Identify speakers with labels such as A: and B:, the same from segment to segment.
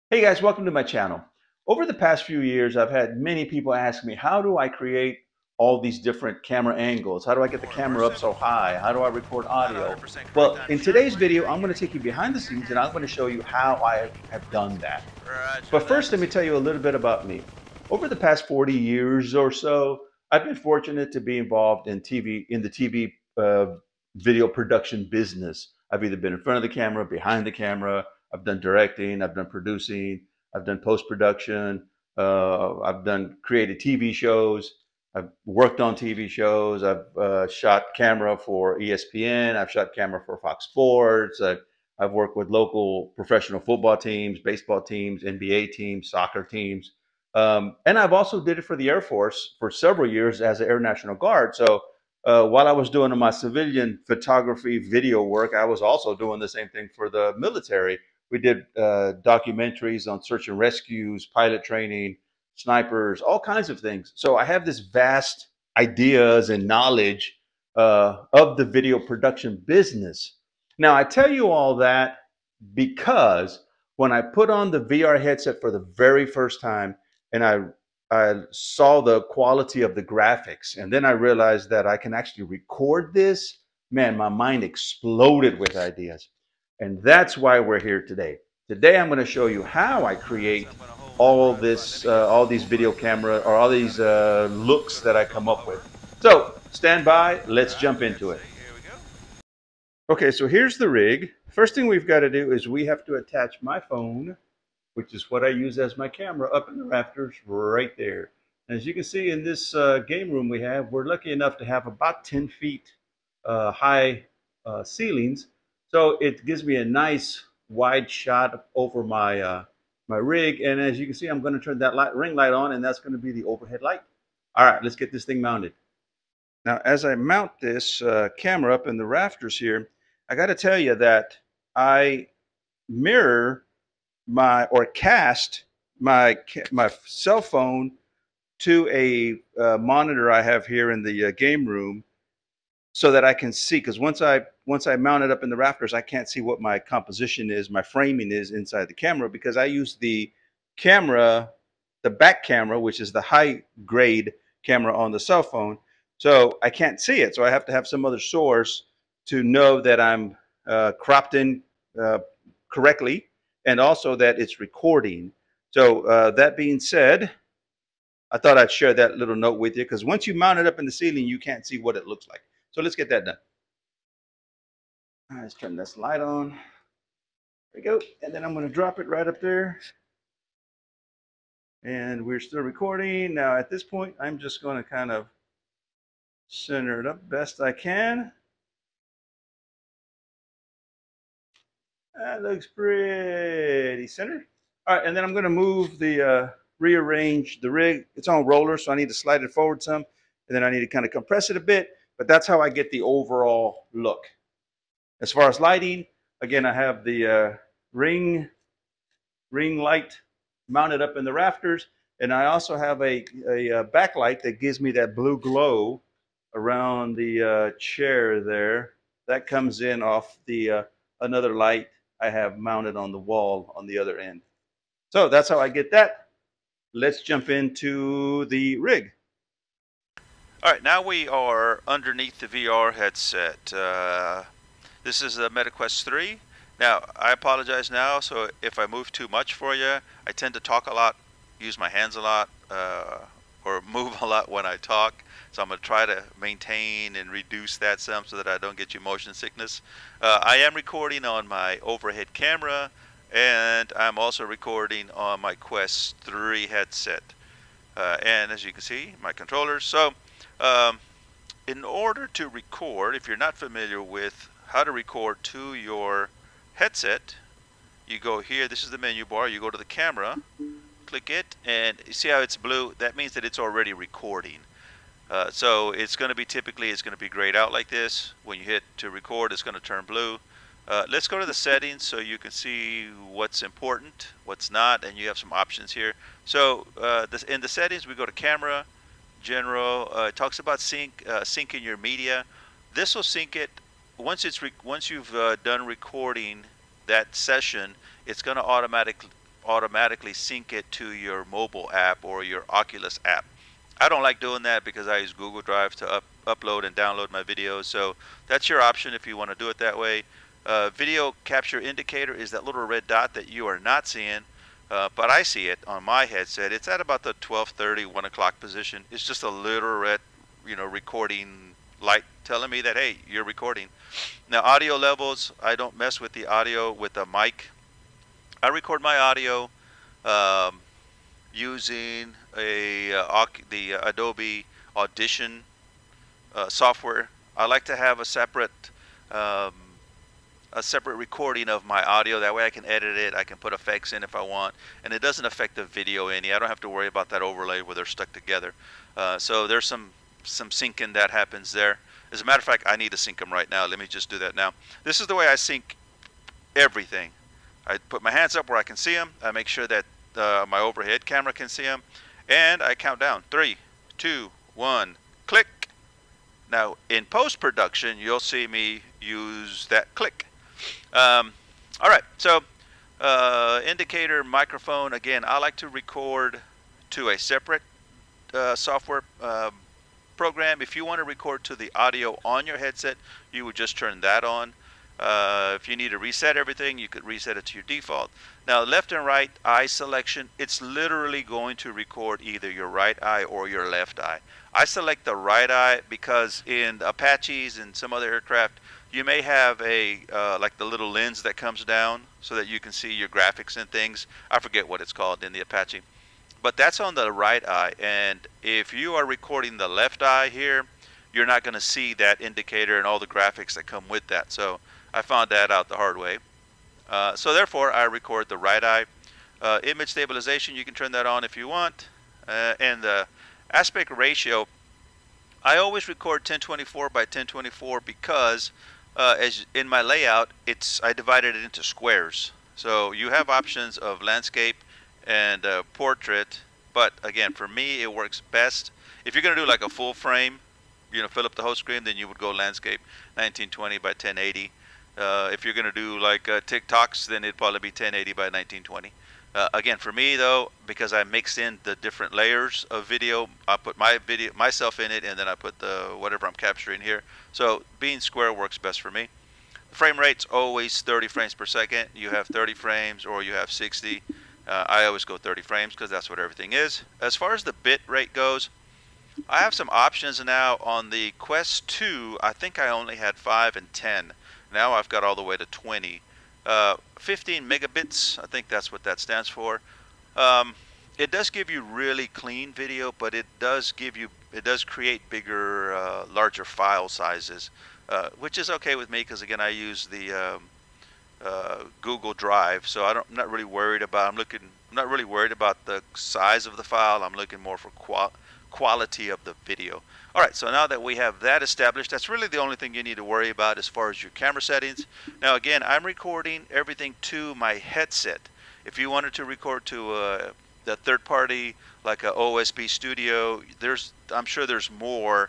A: Hey guys, welcome to my channel. Over the past few years, I've had many people ask me, how do I create all these different camera angles? How do I get the camera up so high? How do I record audio?
B: 100% correct
A: Well,
B: on
A: in
B: insurance
A: today's
B: claims
A: video,
B: right
A: I'm going
B: here.
A: to take you behind the scenes and I'm going to show you how I have done that.
B: Roger
A: But first, let
B: that.
A: me tell you a little bit about me. Over the past 40 years or so, I've been fortunate to be involved in the TV video production business. I've either been in front of the camera, behind the camera. I've done directing, I've done producing, I've done post production, I've done created TV shows. I've worked on TV shows. I've shot camera for ESPN. I've shot camera for Fox Sports. I've worked with local professional football teams, baseball teams, NBA teams, soccer teams. And I've also did it for the Air Force for several years as an Air National Guard. So while I was doing my civilian photography video work, I was also doing the same thing for the military. We did documentaries on search and rescues, pilot training, snipers, all kinds of things. So I have this vast ideas and knowledge of the video production business. Now, I tell you all that because when I put on the VR headset for the very first time and I saw the quality of the graphics, and then I realized that I can actually record this, man, my mind exploded with ideas. And that's why we're here today. Today, I'm going to show you how I
B: So
A: create
B: I'm gonna hold the
A: all
B: front button. Let
A: this,
B: me hit
A: all
B: hold,
A: these
B: hold
A: video
B: button again.
A: camera or all these looks
B: So
A: that I
B: we'll go
A: come up with.
B: lower.
A: So stand by. Let's jump
B: Roger,
A: into
B: say
A: it.
B: here we go.
A: Okay, so here's the rig. First thing we've got to do is we have to attach my phone, which is what I use as my camera, up in the rafters right there. As you can see in this game room we have, we're lucky enough to have about 10 feet high ceilings. So it gives me a nice wide shot over my rig. And as you can see, I'm going to turn that ring light on, and that's going to be the overhead light. All right, let's get this thing mounted. Now, as I mount this camera up in the rafters here, I got to tell you that I mirror my or cast my cell phone to a monitor I have here in the game room so that I can see. Because once I mount it up in the rafters, I can't see what my composition is, my framing is inside the camera, because I use the camera, the back camera, which is the high grade camera on the cell phone. So I can't see it. So I have to have some other source to know that I'm cropped in uh, correctly, and also that it's recording. So that being said, I thought I'd share that little note with you, because once you mount it up in the ceiling, you can't see what it looks like. So let's get that done. All right, let's turn this light on. There we go. And then I'm going to drop it right up there. And we're still recording. Now at this point, I'm just going to kind of center it up best I can. That looks pretty centered. All right, and then I'm going to move rearrange the rig. It's on roller, so I need to slide it forward some, and then I need to kind of compress it a bit. But that's how I get the overall look. As far as lighting, again, I have the ring light mounted up in the rafters, and I also have a backlight that gives me that blue glow around the chair there. That comes in off the another light I have mounted on the wall on the other end. So that's how I get that. Let's jump into the rig.
B: All right, now we are underneath the VR headset. This is the MetaQuest 3. Now, I apologize now, so if I move too much for you, I tend to talk a lot, use my hands a lot, or move a lot when I talk. So I'm going to try to maintain and reduce that some so that I don't get you motion sickness. I am recording on my overhead camera, and I'm also recording on my Quest 3 headset. And as you can see, my controllers. So um, in order to record, if you're not familiar with how to record to your headset, you go here. This is the menu bar. You go to the camera, click it, and you see how it's blue? That means that it's already recording. So it's going to be it's going to be grayed out like this. When you hit to record, it's going to turn blue. Let's go to the settings so you can see what's important, what's not, and you have some options here. So in the settings, we go to camera, general. It talks about syncing your media. This will sync it once you've done recording that session. It's going to automatically sync it to your mobile app or your Oculus app. I don't like doing that because I use Google Drive to upload and download my videos. So that's your option if you want to do it that way. Video capture indicator is that little red dot that you are not seeing, but I see it on my headset. It's at about the 12:30, 1 o'clock position. It's just a little red, recording light telling me that, hey, you're recording. Now, audio levels, I don't mess with the audio with the mic. I record my audio using the Adobe Audition software. I like to have a separate recording of my audio. That way I can edit it. I can put effects in if I want, and it doesn't affect the video any. I don't have to worry about that overlay where they're stuck together. So there's some syncing that happens there. As a matter of fact, I need to sync them right now. Let me just do that now. This is the way I sync everything. I put my hands up where I can see them. I make sure that my overhead camera can see them, and I count down 3, 2, 1, click. Now in post-production, you'll see me use that click. All right, so indicator, microphone. Again, I like to record to a separate software program. If you want to record to the audio on your headset, you would just turn that on. If you need to reset everything, you could reset it to your default. Now, left and right eye selection, it's literally going to record either your right eye or your left eye. I select the right eye because in Apaches and some other aircraft, you may have a like the little lens that comes down so that you can see your graphics and things. I forget what it's called in the Apache, but that's on the right eye. And if you are recording the left eye here, you're not going to see that indicator and all the graphics that come with that. So I found that out the hard way. So therefore, I record the right eye. Image stabilization, you can turn that on if you want. And the aspect ratio, I always record 1024 by 1024 because as in my layout, I divided it into squares. So you have options of landscape and portrait, but again, for me, it works best. If you're going to do like a full frame, fill up the whole screen, then you would go landscape 1920 by 1080. If you're going to do like TikToks, then it'd probably be 1080 by 1920. Again, for me though, because I mix in the different layers of video, I put myself in it, and then I put the whatever I'm capturing here. So being square works best for me. The frame rate's always 30 frames per second. You have 30 frames or you have 60. I always go 30 frames because that's what everything is. As far as the bit rate goes, I have some options now on the Quest 2. I think I only had 5 and 10. Now I've got all the way to 20. 15 megabits, I think that's what that stands for. It does give you really clean video, but it does create bigger, larger file sizes, which is okay with me because again I use the Google Drive, so I'm not really worried about. I'm not really worried about the size of the file. I'm looking more for quality of the video. All right, so now that we have that established, that's really the only thing you need to worry about as far as your camera settings. Now again, I'm recording everything to my headset. If you wanted to record to the third party like a OSB Studio, I'm sure there's more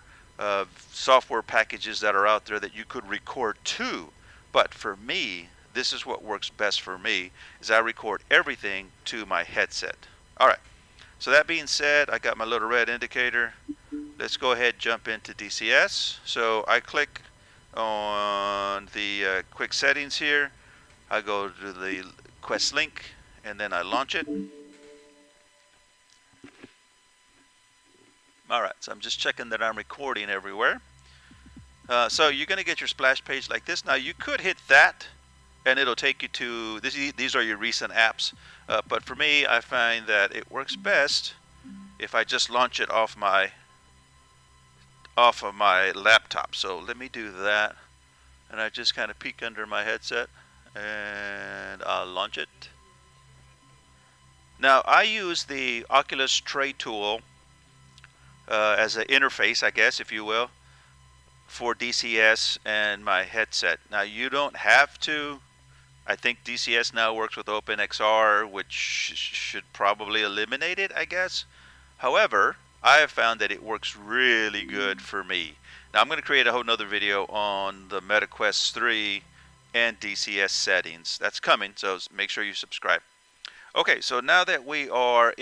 B: software packages that are out there that you could record to. But for me, this is what works best for me, is I record everything to my headset. All right. So that being said, I got my little red indicator. Let's go ahead and jump into DCS. So I click on the quick settings here. I go to the Quest link and then I launch it. Alright, so I'm just checking that I'm recording everywhere. So you're going to get your splash page like this. Now you could hit that and it'll take you to these are your recent apps, but for me I find that it works best if I just launch it off of my laptop. So let me do that, and I just kind of peek under my headset and I'll launch it. Now I use the Oculus Tray tool as an interface, I guess, if you will, for DCS and my headset. Now you don't have to. I think DCS now works with OpenXR, which should probably eliminate it, I guess. However, I have found that it works really good for me. Now I'm going to create a whole nother video on the MetaQuest 3 and DCS settings. That's coming, so make sure you subscribe. Okay, so now that we are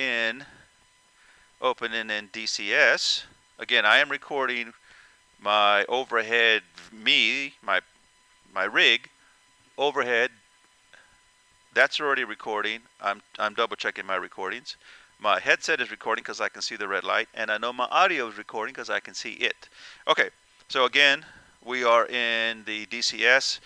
B: opening in DCS, again, I am recording my overhead, my rig, overhead. That's already recording. I'm double checking my recordings. My headset is recording because I can see the red light, and I know my audio is recording because I can see it. Okay, so again, we are in the DCS.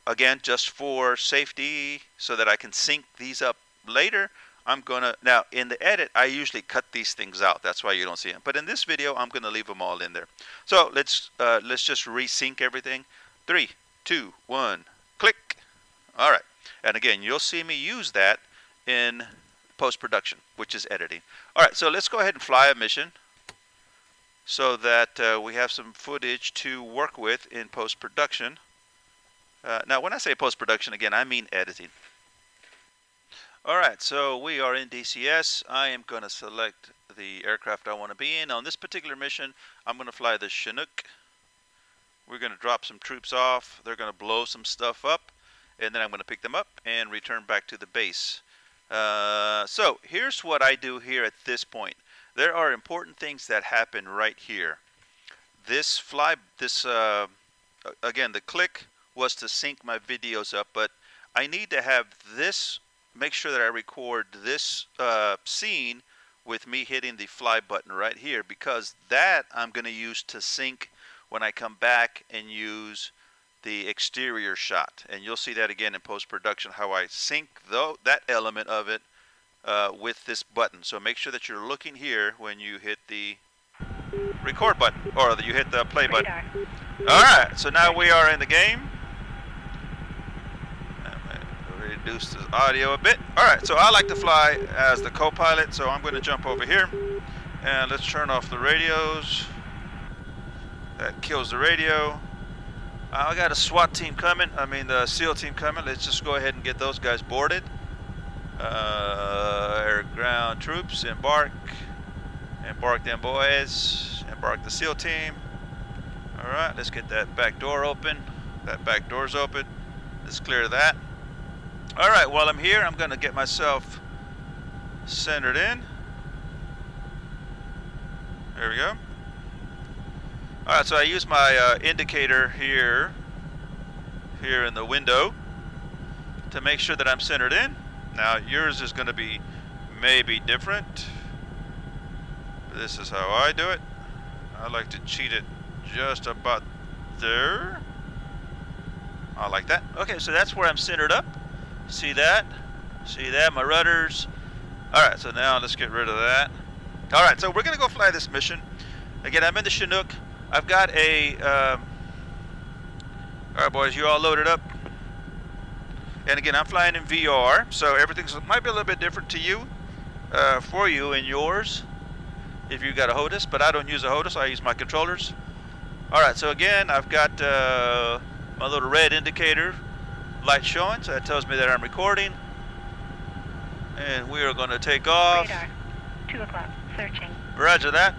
B: Again, just for safety, so that I can sync these up later, I'm gonna, now in the edit, I usually cut these things out. That's why you don't see them. But in this video, I'm gonna leave them all in there. So let's just resync everything. 3, 2, 1, click. All right. And again, you'll see me use that in post-production, which is editing. All right, so let's go ahead and fly a mission so that we have some footage to work with in post-production. Now, when I say post-production, again, I mean editing. All right, so we are in DCS. I am going to select the aircraft I want to be in. On this particular mission, I'm going to fly the Chinook. We're going to drop some troops off. They're going to blow some stuff up. And then I'm going to pick them up and return back to the base. So here's what I do here at this point. There are important things that happen right here. Again, the click was to sync my videos up, but I need to have this, make sure that I record this scene with me hitting the fly button right here, because that I'm going to use to sync when I come back and use the exterior shot. And you'll see that again in post-production, how I sync that element of it with this button. So make sure that you're looking here when you hit the record button, or you hit the play button. Alright, so now we are in the game. Reduce the audio a bit. Alright, so I like to fly as the co-pilot, so I'm going to jump over here. And let's turn off the radios. That kills the radio. I got a SWAT team coming, the SEAL team coming. Let's just go ahead and get those guys boarded. Air ground troops, embark. Embark them boys. Embark the SEAL team. Alright, let's get that back door open. That back door's open. Let's clear that. Alright, while I'm here, I'm going to get myself centered in. There we go. Alright, so I use my indicator here in the window to make sure that I'm centered in. Now yours is going to be maybe different. This is how I do it. I like to cheat it just about there. I like that. Okay, so that's where I'm centered up. See that? See that? My rudders. Alright, so now let's get rid of that. Alright, so we're going to go fly this mission. Again, I'm in the Chinook. I've got a, alright boys, you all loaded up. And again, I'm flying in VR, so everything might be a little bit different to you, for you and yours, if you got a HOTAS, but I don't use a HOTAS, I use my controllers. Alright, so again, I've got my little red indicator light showing, so that tells me that I'm recording. And we are going to take off.
C: Radar, 2 o'clock, searching.
B: Roger that.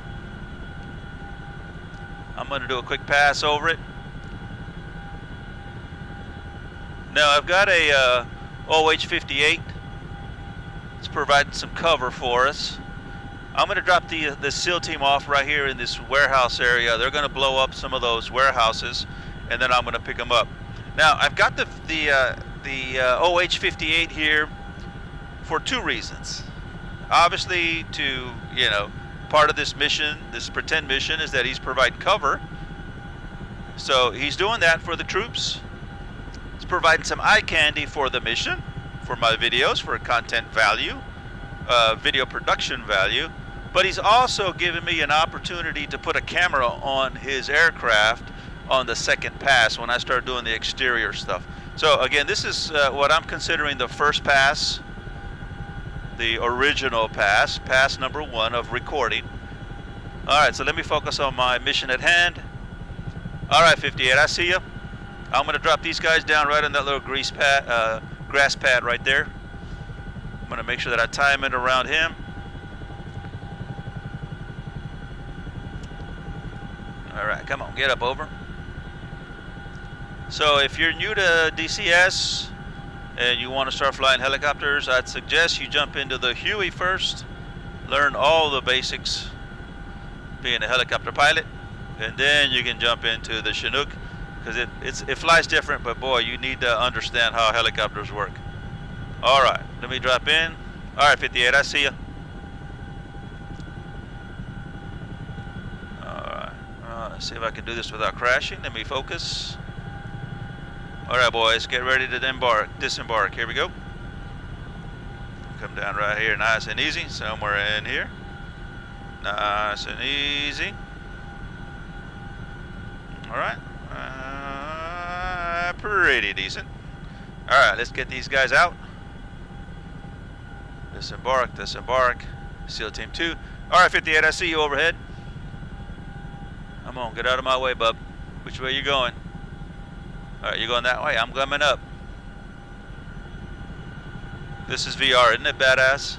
B: I'm going to do a quick pass over it. Now I've got a OH-58. It's providing some cover for us. I'm going to drop the SEAL team off right here in this warehouse area. They're going to blow up some of those warehouses, and then I'm going to pick them up. Now I've got the OH-58 here for 2 reasons. Obviously, part of this mission, this pretend mission, is that he's providing cover. So he's doing that for the troops. He's providing some eye candy for the mission, for my videos, for content value, video production value. But he's also giving me an opportunity to put a camera on his aircraft on the second pass when I start doing the exterior stuff. So again, this is what I'm considering the first pass, the original pass, pass number 1 of recording. Alright, so let me focus on my mission at hand. Alright, 58, I see you. I'm going to drop these guys down right on that little grass pad right there. I'm going to make sure that I time it around him. Alright, come on, get up over. So if you're new to DCS, and you want to start flying helicopters, I'd suggest you jump into the Huey first, learn all the basics being a helicopter pilot, and then you can jump into the Chinook, because it flies different, but boy, you need to understand how helicopters work. All right, let me drop in. All right, 58, I see you. All right, let's see if I can do this without crashing. Let me focus. All right, boys, get ready to disembark. Here we go. Come down right here, nice and easy, somewhere in here. Nice and easy. All right, pretty decent. All right, let's get these guys out. Disembark, disembark. SEAL Team 2. All right, 58, I see you overhead. Come on, get out of my way, bub. Which way you going? All right, you going that way? I'm coming up. This is VR, isn't it badass?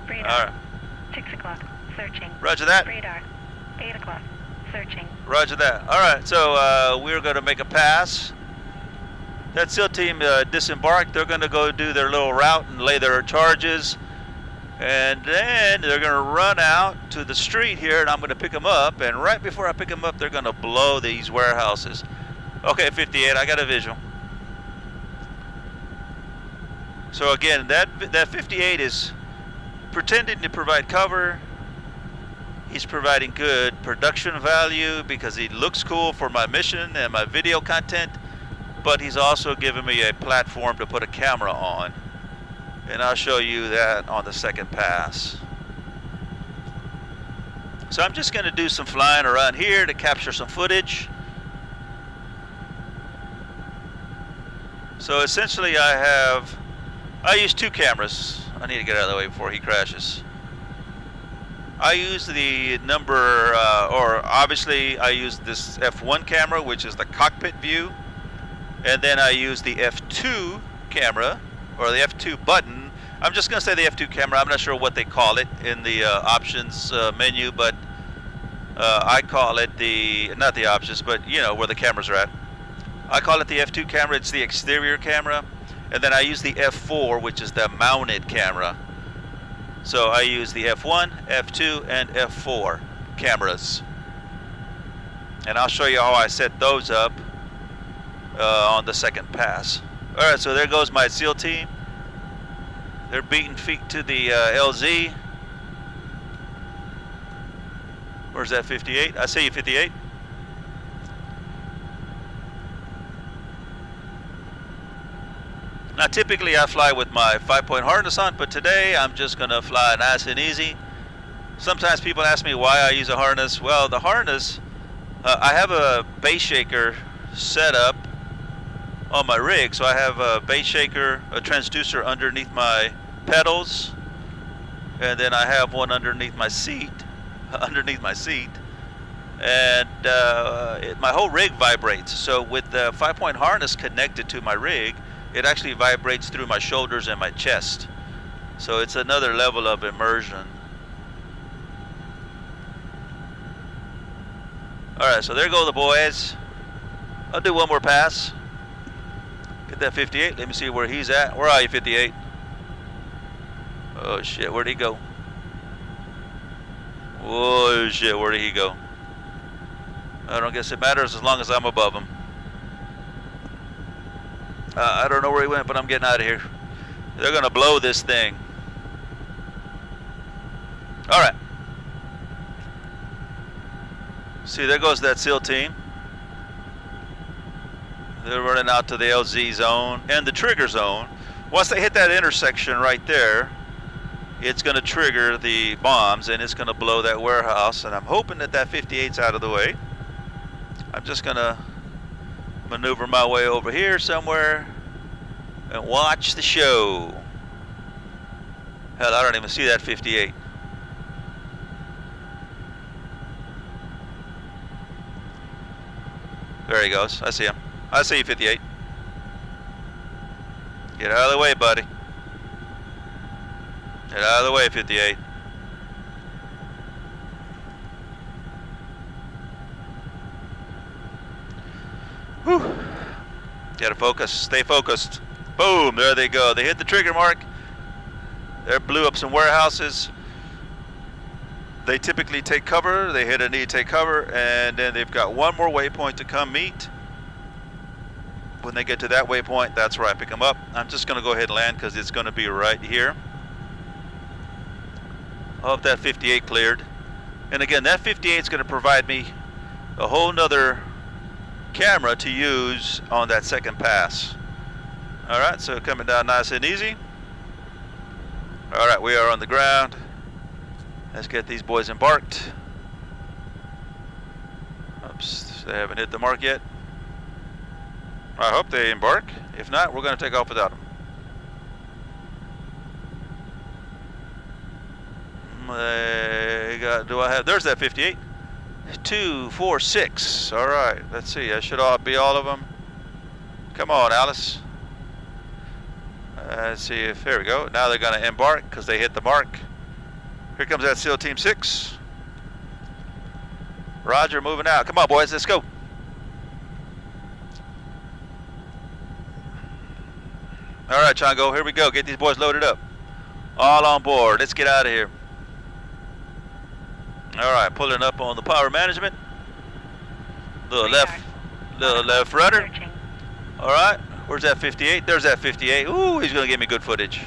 C: Radar.
B: All right.
C: 6 o'clock. Searching.
B: Roger that.
C: Radar. 8 o'clock. Searching.
B: Roger that. All right, so we're going to make a pass. That SEAL team disembarked. They're going to go do their little route and lay their charges. And then they're going to run out to the street here, and I'm going to pick them up. And right before I pick them up, they're going to blow these warehouses. Okay, 58, I got a visual. So again, that 58 is pretending to provide cover. He's providing good production value because he looks cool for my mission and my video content, but he's also giving me a platform to put a camera on. And I'll show you that on the second pass. So I'm just going to do some flying around here to capture some footage. So essentially I use two cameras. I need to get out of the way before he crashes. I use the obviously I use this F1 camera, which is the cockpit view. And then I use the F2 camera, or the F2 button. I'm just going to say the F2 camera. I'm not sure what they call it in the options menu, but I call it not the options, but you know where the cameras are at. I call it the F2 camera. It's the exterior camera. And then I use the F4, which is the mounted camera. So I use the F1, F2, and F4 cameras. And I'll show you how I set those up on the second pass. All right, so there goes my SEAL team. They're beating feet to the LZ. Where's that 58? I see you, 58. Now typically I fly with my 5-point harness on, but today I'm just going to fly nice and easy. Sometimes people ask me why I use a harness. Well, the harness, I have a base shaker set up on my rig. So I have a base shaker, a transducer underneath my pedals, and then I have one underneath my seat, and my whole rig vibrates. So with the 5-point harness connected to my rig, it actually vibrates through my shoulders and my chest. So it's another level of immersion. Alright, so there go the boys. I'll do one more pass. Get that 58. Let me see where he's at. Where are you, 58? Oh shit, where'd he go? Oh shit, where did he go? I don't guess it matters as long as I'm above him. I don't know where he went, but I'm getting out of here. They're gonna blow this thing. All right. See, there goes that SEAL team. They're running out to the LZ zone and the trigger zone. Once they hit that intersection right there, it's gonna trigger the bombs and it's gonna blow that warehouse. And I'm hoping that that 58's out of the way. I'm just gonna maneuver my way over here somewhere and watch the show. Hell, I don't even see that 58. There he goes. I see him. I see you, 58. Get out of the way, buddy. Get out of the way, 58. Whew. Gotta focus. Stay focused. Boom, there they go. They hit the trigger mark. They blew up some warehouses. They typically take cover. They hit a knee, take cover, and then they've got one more waypoint to come meet. When they get to that waypoint, that's where I pick them up. I'm just going to go ahead and land because it's going to be right here. I hope that 58 cleared. And again, that 58 is going to provide me a whole nother camera to use on that second pass. All right, so coming down nice and easy. All right, we are on the ground. Let's get these boys embarked. Oops, they haven't hit the mark yet. I hope they embark. If not, we're going to take off without them. There's that 58. 2, 4, 6. All right, let's see. That should be all of them. Come on, Alice. Let's see if, there we go. Now they're going to embark because they hit the mark. Here comes that SEAL Team 6. Roger, moving out. Come on, boys, let's go. All right, Chongo, here we go. Get these boys loaded up. All on board. Let's get out of here. All right, pulling up on the power management. Little left rudder.
C: Searching.
B: All right, where's that 58? There's that 58. Ooh, he's gonna give me good footage.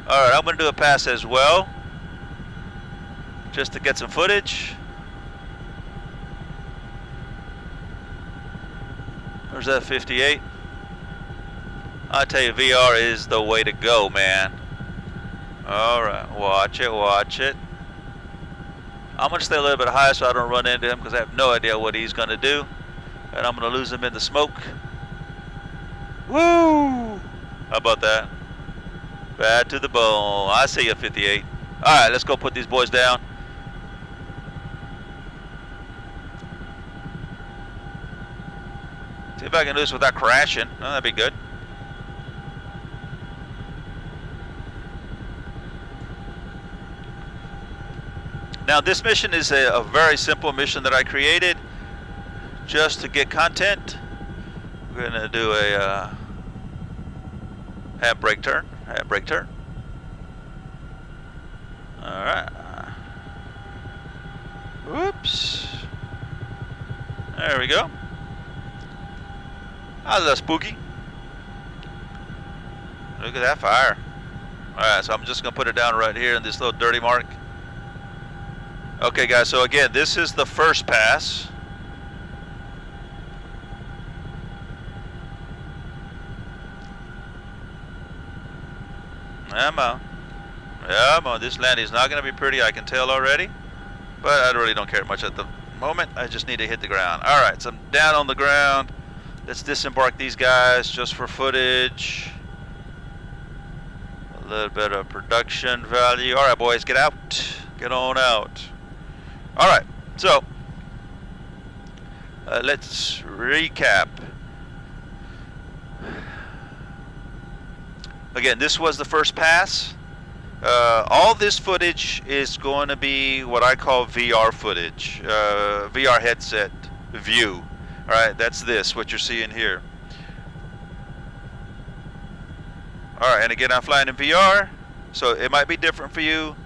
B: All right, I'm gonna do a pass as well, just to get some footage. Where's that 58? I tell you, VR is the way to go, man. All right, watch it, watch it. I'm going to stay a little bit high so I don't run into him because I have no idea what he's going to do. And I'm going to lose him in the smoke. Woo! How about that? Bad to the bone. I see you, 58. All right, let's go put these boys down. See if I can do this without crashing. Oh, that'd be good. Now this mission is a very simple mission that I created just to get content. We're going to do a handbrake turn. Handbrake turn. Alright. Whoops. There we go. That's a little spooky. Look at that fire. Alright, so I'm just going to put it down right here in this little dirty mark. Okay guys, so again, this is the first pass. Come on. Come on, this landing is not going to be pretty, I can tell already. But I really don't care much at the moment. I just need to hit the ground. Alright, so I'm down on the ground. Let's disembark these guys just for footage. A little bit of production value. Alright boys, get out. Get on out. Alright, so let's recap. Again, this was the first pass. All this footage is going to be what I call VR footage, VR headset view. Alright, that's this, what you're seeing here. Alright, and again, I'm flying in VR, so it might be different for you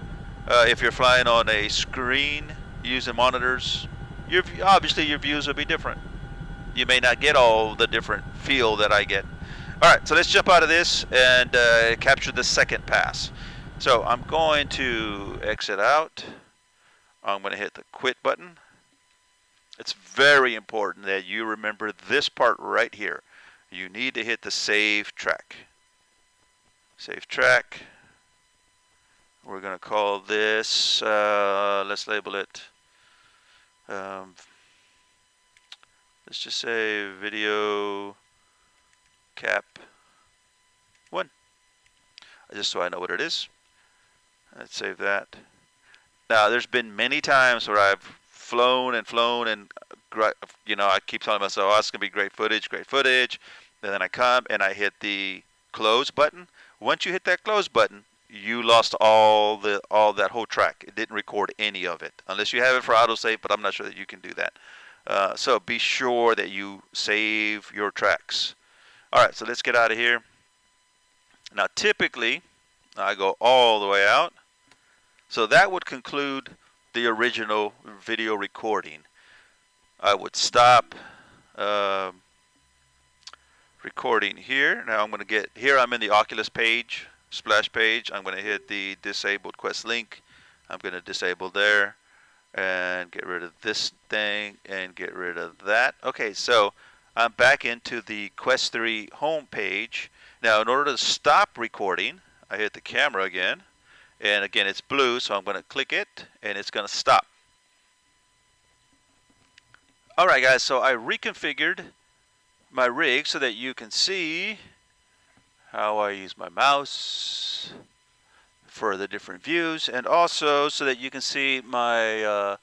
B: if you're flying on a screen using monitors. Obviously your views will be different. You may not get all the different feel that I get. Alright, so let's jump out of this and capture the second pass. So I'm going to exit out. I'm going to hit the quit button. It's very important that you remember this part right here. You need to hit the save track. Save track. We're going to call this, let's label it, let's just say video cap 1, just so I know what it is. Let's save that. Now there's been many times where I've flown and you know, I keep telling myself, oh, it's going to be great footage, and then I come and I hit the close button. Once you hit that close button, you lost all that whole track. It didn't record any of it, unless you have it for autosave, but I'm not sure that you can do that. So be sure that you save your tracks. All right, so let's get out of here. Now, typically, I go all the way out. So that would conclude the original video recording. I would stop recording here. Now I'm going to get here. I'm in the Oculus page, splash page. I'm going to hit the disabled Quest link. I'm going to disable there and get rid of this thing and get rid of that. Okay, so I'm back into the Quest 3 home page. Now, in order to stop recording, I hit the camera again. And again, it's blue, so I'm going to click it, and it's going to stop. Alright guys, so I reconfigured my rig so that you can see how I use my mouse for the different views, and also so that you can see my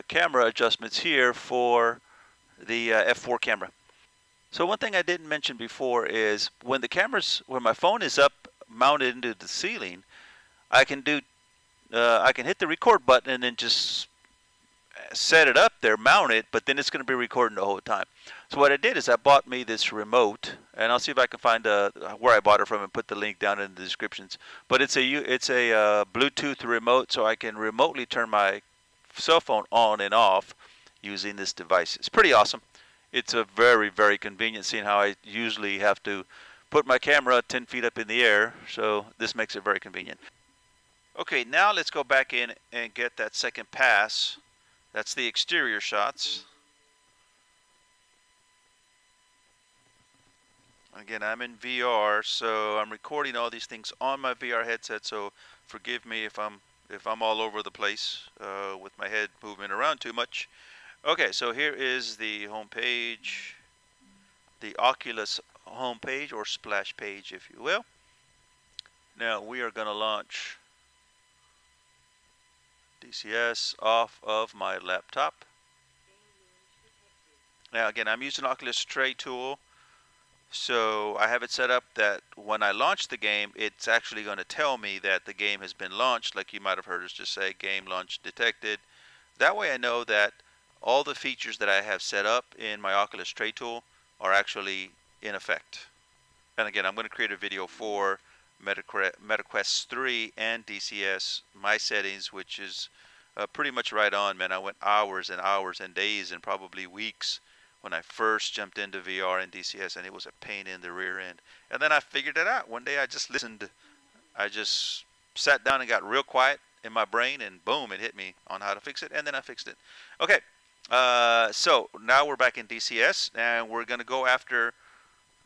B: camera adjustments here for the f4 camera. So one thing I didn't mention before is when my phone is up mounted into the ceiling, I can hit the record button and then just set it up there, mount it, but then it's going to be recording the whole time. So what I did is I bought me this remote, and I'll see if I can find where I bought it from and put the link down in the descriptions. But it's a Bluetooth remote, so I can remotely turn my cell phone on and off using this device. It's pretty awesome. It's a very, very convenient, seeing how I usually have to put my camera 10 feet up in the air, so this makes it very convenient. Okay, now let's go back in and get that second pass. That's the exterior shots. Again, I'm in VR, so I'm recording all these things on my VR headset, so forgive me if I'm all over the place with my head moving around too much. Okay, so here is the home page, the Oculus home page, or splash page, if you will. Now we are going to launch DCS off of my laptop. Now again, I'm using Oculus Tray tool, so I have it set up that when I launch the game, it's actually going to tell me that the game has been launched, like you might have heard us just say, game launch detected. That way I know that all the features that I have set up in my Oculus Tray tool are actually in effect. And again, I'm going to create a video for MetaQuest 3 and DCS, my settings, which is pretty much right on, man. I went hours and hours and days and probably weeks when I first jumped into VR and DCS, and it was a pain in the rear end. And then I figured it out. One day I just listened. I just sat down and got real quiet in my brain, and boom, it hit me on how to fix it, and then I fixed it. Okay, so now we're back in DCS, and we're going to go after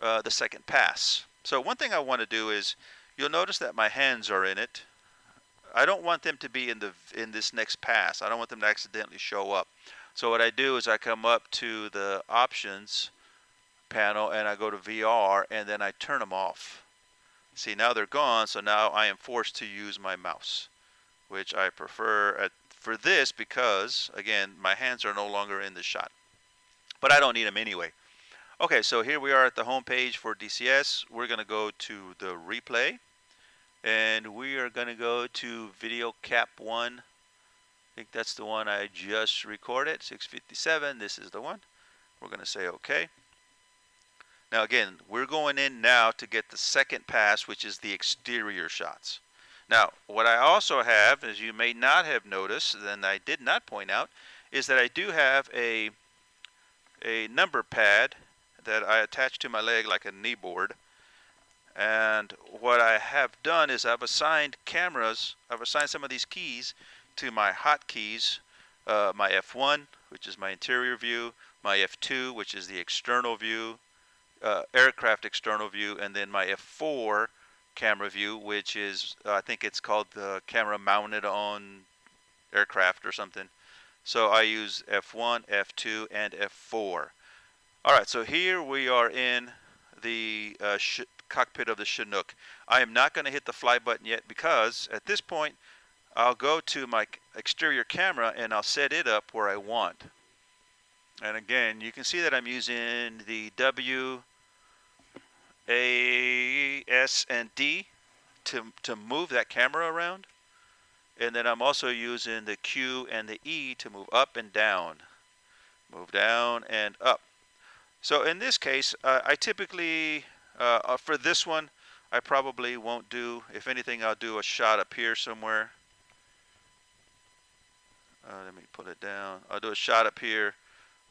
B: the second pass. So one thing I want to do is, you'll notice that my hands are in it. I don't want them to be in this next pass. I don't want them to accidentally show up. So what I do is I come up to the options panel and I go to VR, and then I turn them off. See, now they're gone, so now I am forced to use my mouse, which I prefer for this because, again, my hands are no longer in the shot. But I don't need them anyway. Okay, so here we are at the home page for DCS. We're going to go to the replay, and we are going to go to video cap 1. I think that's the one I just recorded, 657. This is the one. We're going to say OK. Now again, we're going in now to get the second pass, which is the exterior shots. Now, what I also have, as you may not have noticed, and I did not point out, is that I do have a number pad that I attach to my leg like a knee board. And what I have done is I've assigned some of these keys to my hotkeys, my F1, which is my interior view, my F2, which is the external view, aircraft external view, and then my F4 camera view, which is, I think it's called the camera mounted on aircraft or something. So I use F1, F2, and F4. Alright, so here we are in the cockpit of the Chinook. I am not going to hit the fly button yet because at this point I'll go to my exterior camera and I'll set it up where I want. And again, you can see that I'm using the W, A, S, and D to move that camera around. And then I'm also using the Q and the E to move up and down. Move down and up. So in this case, I typically, for this one, I probably won't do, if anything, I'll do a shot up here somewhere. Let me put it down. I'll do a shot up here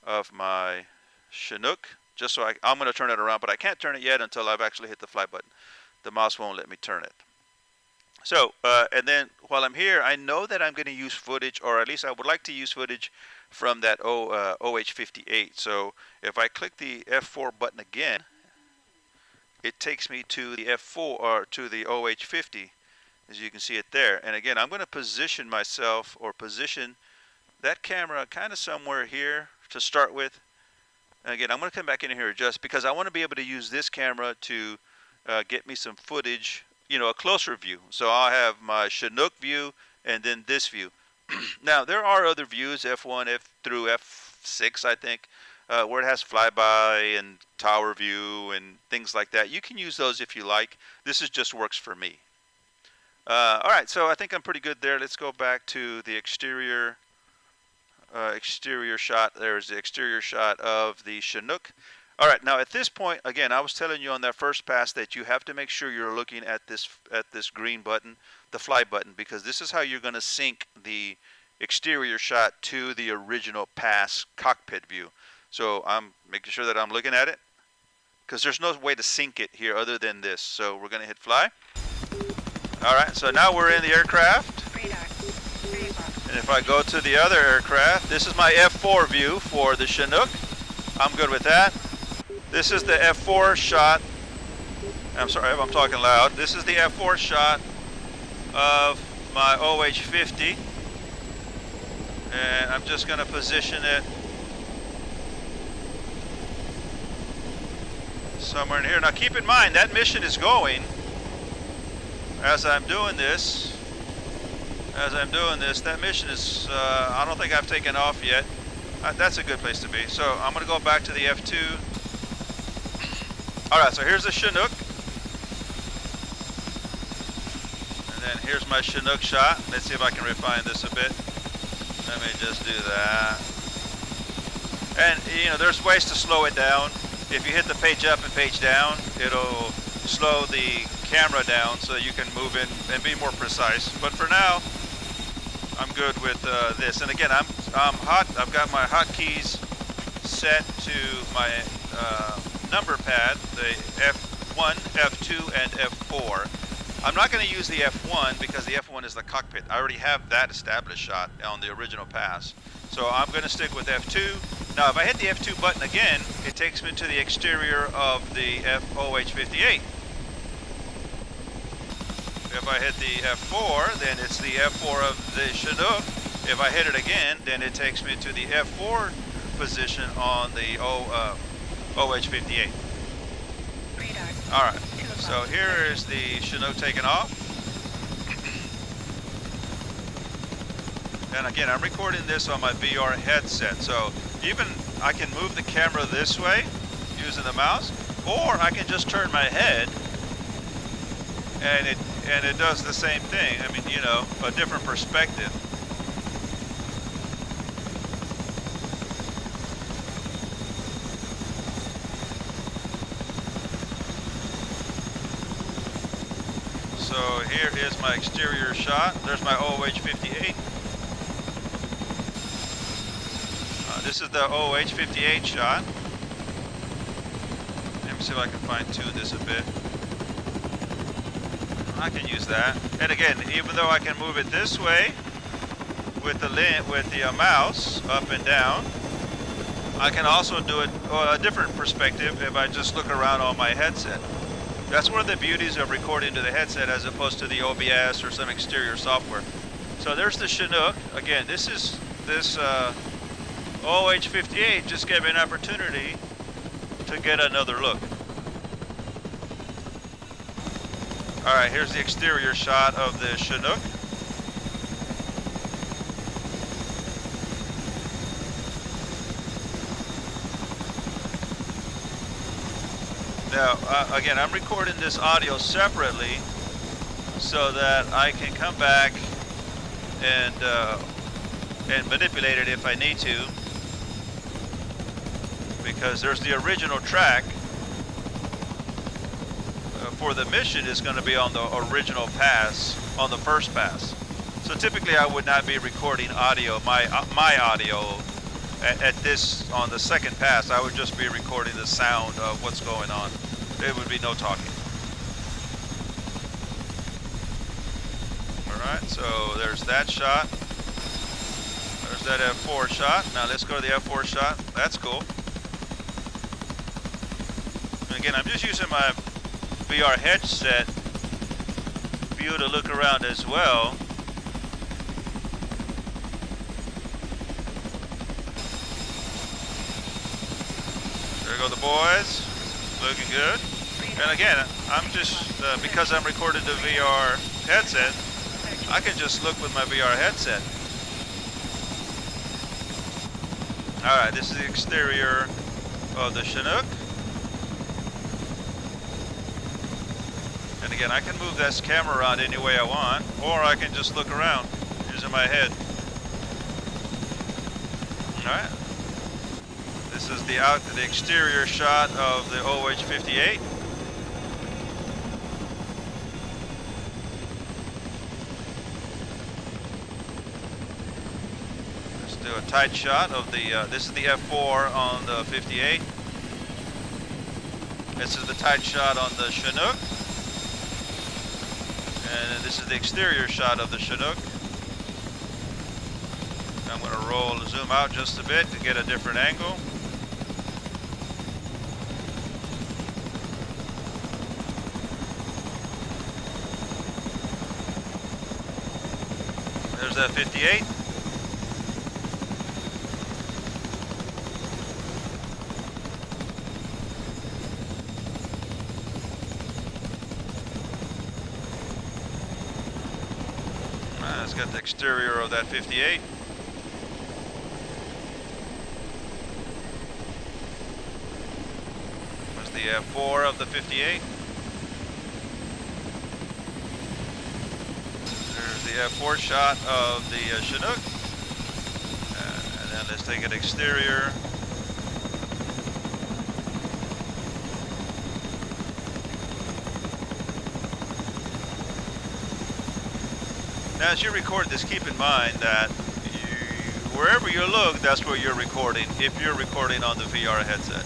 B: of my Chinook, just so I'm going to turn it around, but I can't turn it yet until I've actually hit the fly button. The mouse won't let me turn it. So, and then while I'm here, I know that I'm going to use footage, or at least I would like to use footage from that OH58. So if I click the F4 button again, it takes me to the F4, or to the OH50, as you can see it there. And again, I'm going to position myself, or position that camera kind of somewhere here to start with. And again, I'm going to come back in here just because I want to be able to use this camera to get me some footage, you know, a closer view. So I'll have my Chinook view and then this view. Now, there are other views, F1 through F6, I think, where it has flyby and tower view and things like that. You can use those if you like. This is just works for me. All right, so I think I'm pretty good there. Let's go back to the exterior shot. There's the exterior shot of the Chinook. All right, now at this point, again, I was telling you on that first pass that you have to make sure you're looking at this green button, the fly button, because this is how you're going to sync the exterior shot to the original pass cockpit view. So I'm making sure that I'm looking at it, because there's no way to sync it here other than this. So we're going to hit fly. All right, so now we're in the aircraft. And if I go to the other aircraft, this is my F4 view for the Chinook. I'm good with that. This is the F4 shot. I'm sorry if I'm talking loud. This is the F4 shot of my OH50. And I'm just going to position it somewhere in here. Now keep in mind, that mission is going as I'm doing this. That mission is, I don't think I've taken off yet. That's a good place to be. So I'm going to go back to the F2. All right, so here's the Chinook. And then here's my Chinook shot. Let's see if I can refine this a bit. Let me just do that. And, you know, there's ways to slow it down. If you hit the page up and page down, it'll slow the camera down so you can move in and be more precise. But for now, I'm good with this. And again, I've got my hotkeys set to my number pad, the F1, F2, and F4. I'm not going to use the F1 because the F1 is the cockpit. I already have that established shot on the original pass. So I'm going to stick with F2. Now, if I hit the F2 button again, it takes me to the exterior of the OH58. If I hit the F4, then it's the F4 of the Chinook. If I hit it again, then it takes me to the F4 position on the OH58. All right, so here is the Chinook taking off. And again, I'm recording this on my VR headset, so even I can move the camera this way using the mouse, or I can just turn my head and it does the same thing. I mean, you know, a different perspective. So here is my exterior shot. There's my OH58. This is the OH58 shot. Let me see if I can fine tune this a bit. I can use that. And again, even though I can move it this way with the mouse up and down, I can also do it a different perspective if I just look around on my headset. That's one of the beauties of recording to the headset as opposed to the OBS or some exterior software. So there's the Chinook. Again, this OH58 just gave me an opportunity to get another look. All right, here's the exterior shot of the Chinook. Now, again, I'm recording this audio separately so that I can come back and manipulate it if I need to. because there's the original track for the mission is going to be on the original pass, on the first pass. So typically I would not be recording audio, my audio at this, on the second pass. I would just be recording the sound of what's going on. There would be no talking. Alright, so there's that shot. There's that F4 shot. Now let's go to the F4 shot. That's cool. And again, I'm just using my VR headset view to look around as well. There go the boys. Looking good. And again, I'm just, because I'm recording the VR headset, I can just look with my VR headset. Alright, this is the exterior of the Chinook. And again, I can move this camera around any way I want, or I can just look around using my head. Alright. This is the exterior shot of the OH-58. Let's do a tight shot of the, this is the F4 on the 58. This is the tight shot on the Chinook. And this is the exterior shot of the Chinook. I'm going to roll and zoom out just a bit to get a different angle. There's that 58. It's got the exterior of that 58. There's the F4 of the 58. There's the F4 shot of the Chinook. And then let's take an exterior. Now, as you record this, keep in mind that wherever you look, that's where you're recording, if you're recording on the VR headset.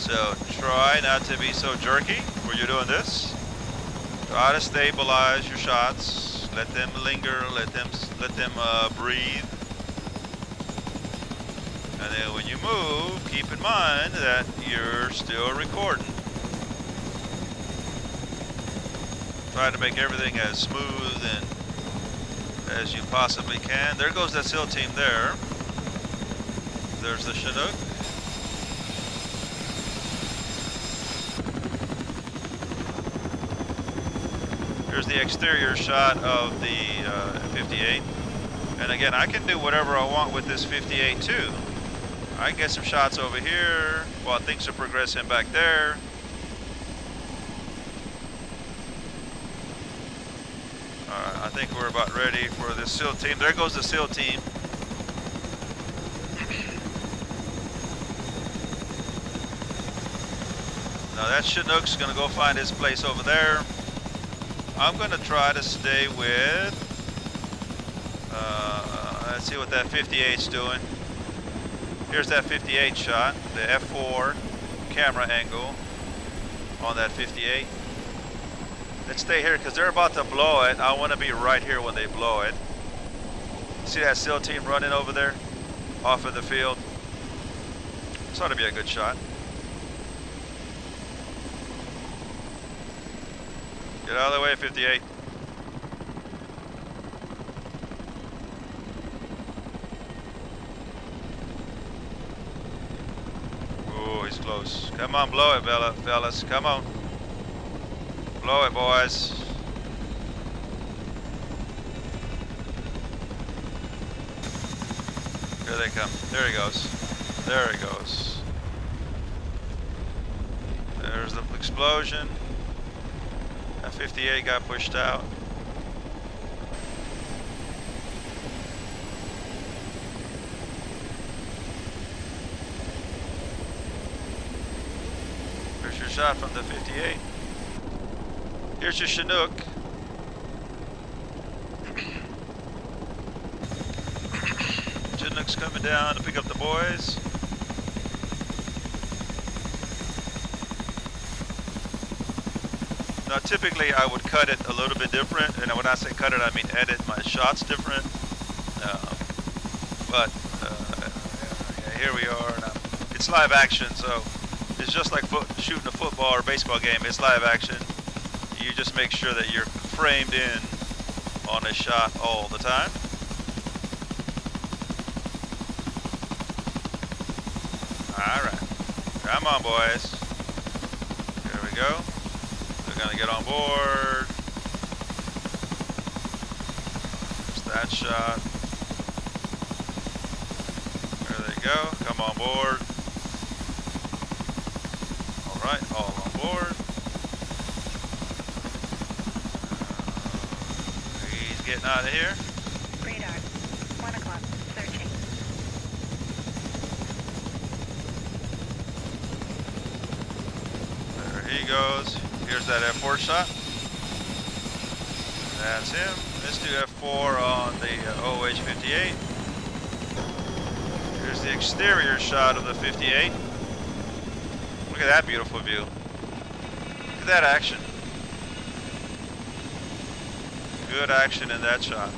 B: So try not to be so jerky when you're doing this. Try to stabilize your shots. Let them linger. Let them breathe. And then when you move, keep in mind that you're still recording. Try to make everything as smooth and as you possibly can. There goes that SEAL team there. There's the Chinook. Here's the exterior shot of the 58. And again, I can do whatever I want with this 58 too. I can get some shots over here while things are progressing back there. I think we're about ready for the SEAL team. There goes the SEAL team. Now that Chinook's gonna go find his place over there. I'm gonna try to stay with, let's see what that 58's doing. Here's that 58 shot, the F4 camera angle on that 58. Let's stay here because they're about to blow it. I want to be right here when they blow it. See that SEAL team running over there off of the field? This ought to be a good shot. Get out of the way, 58. Oh, he's close. Come on, blow it, fellas. Come on. Blow it, boys. Here they come. There he goes. There he goes. There's the explosion. That 58 got pushed out. shot from the 58. Here's your Chinook. Chinook's coming down to pick up the boys. Now typically I would cut it a little bit different, and when I say cut it I mean edit my shots different. But yeah, here we are. Now, it's live action, so it's just like shooting a football or baseball game. It's live action. You just make sure that you're framed in on a shot all the time. Alright, come on boys. Here we go. They're gonna get on board. There's that shot. There they go, come on board. Alright, all on board. He's getting out of here.
C: Radar. 1 o'clock. Searching.
B: There he goes. Here's that F4 shot. That's him. Let's do F4 on the OH-58. Here's the exterior shot of the 58. Look at that beautiful view. Look at that action. Good action in that shot.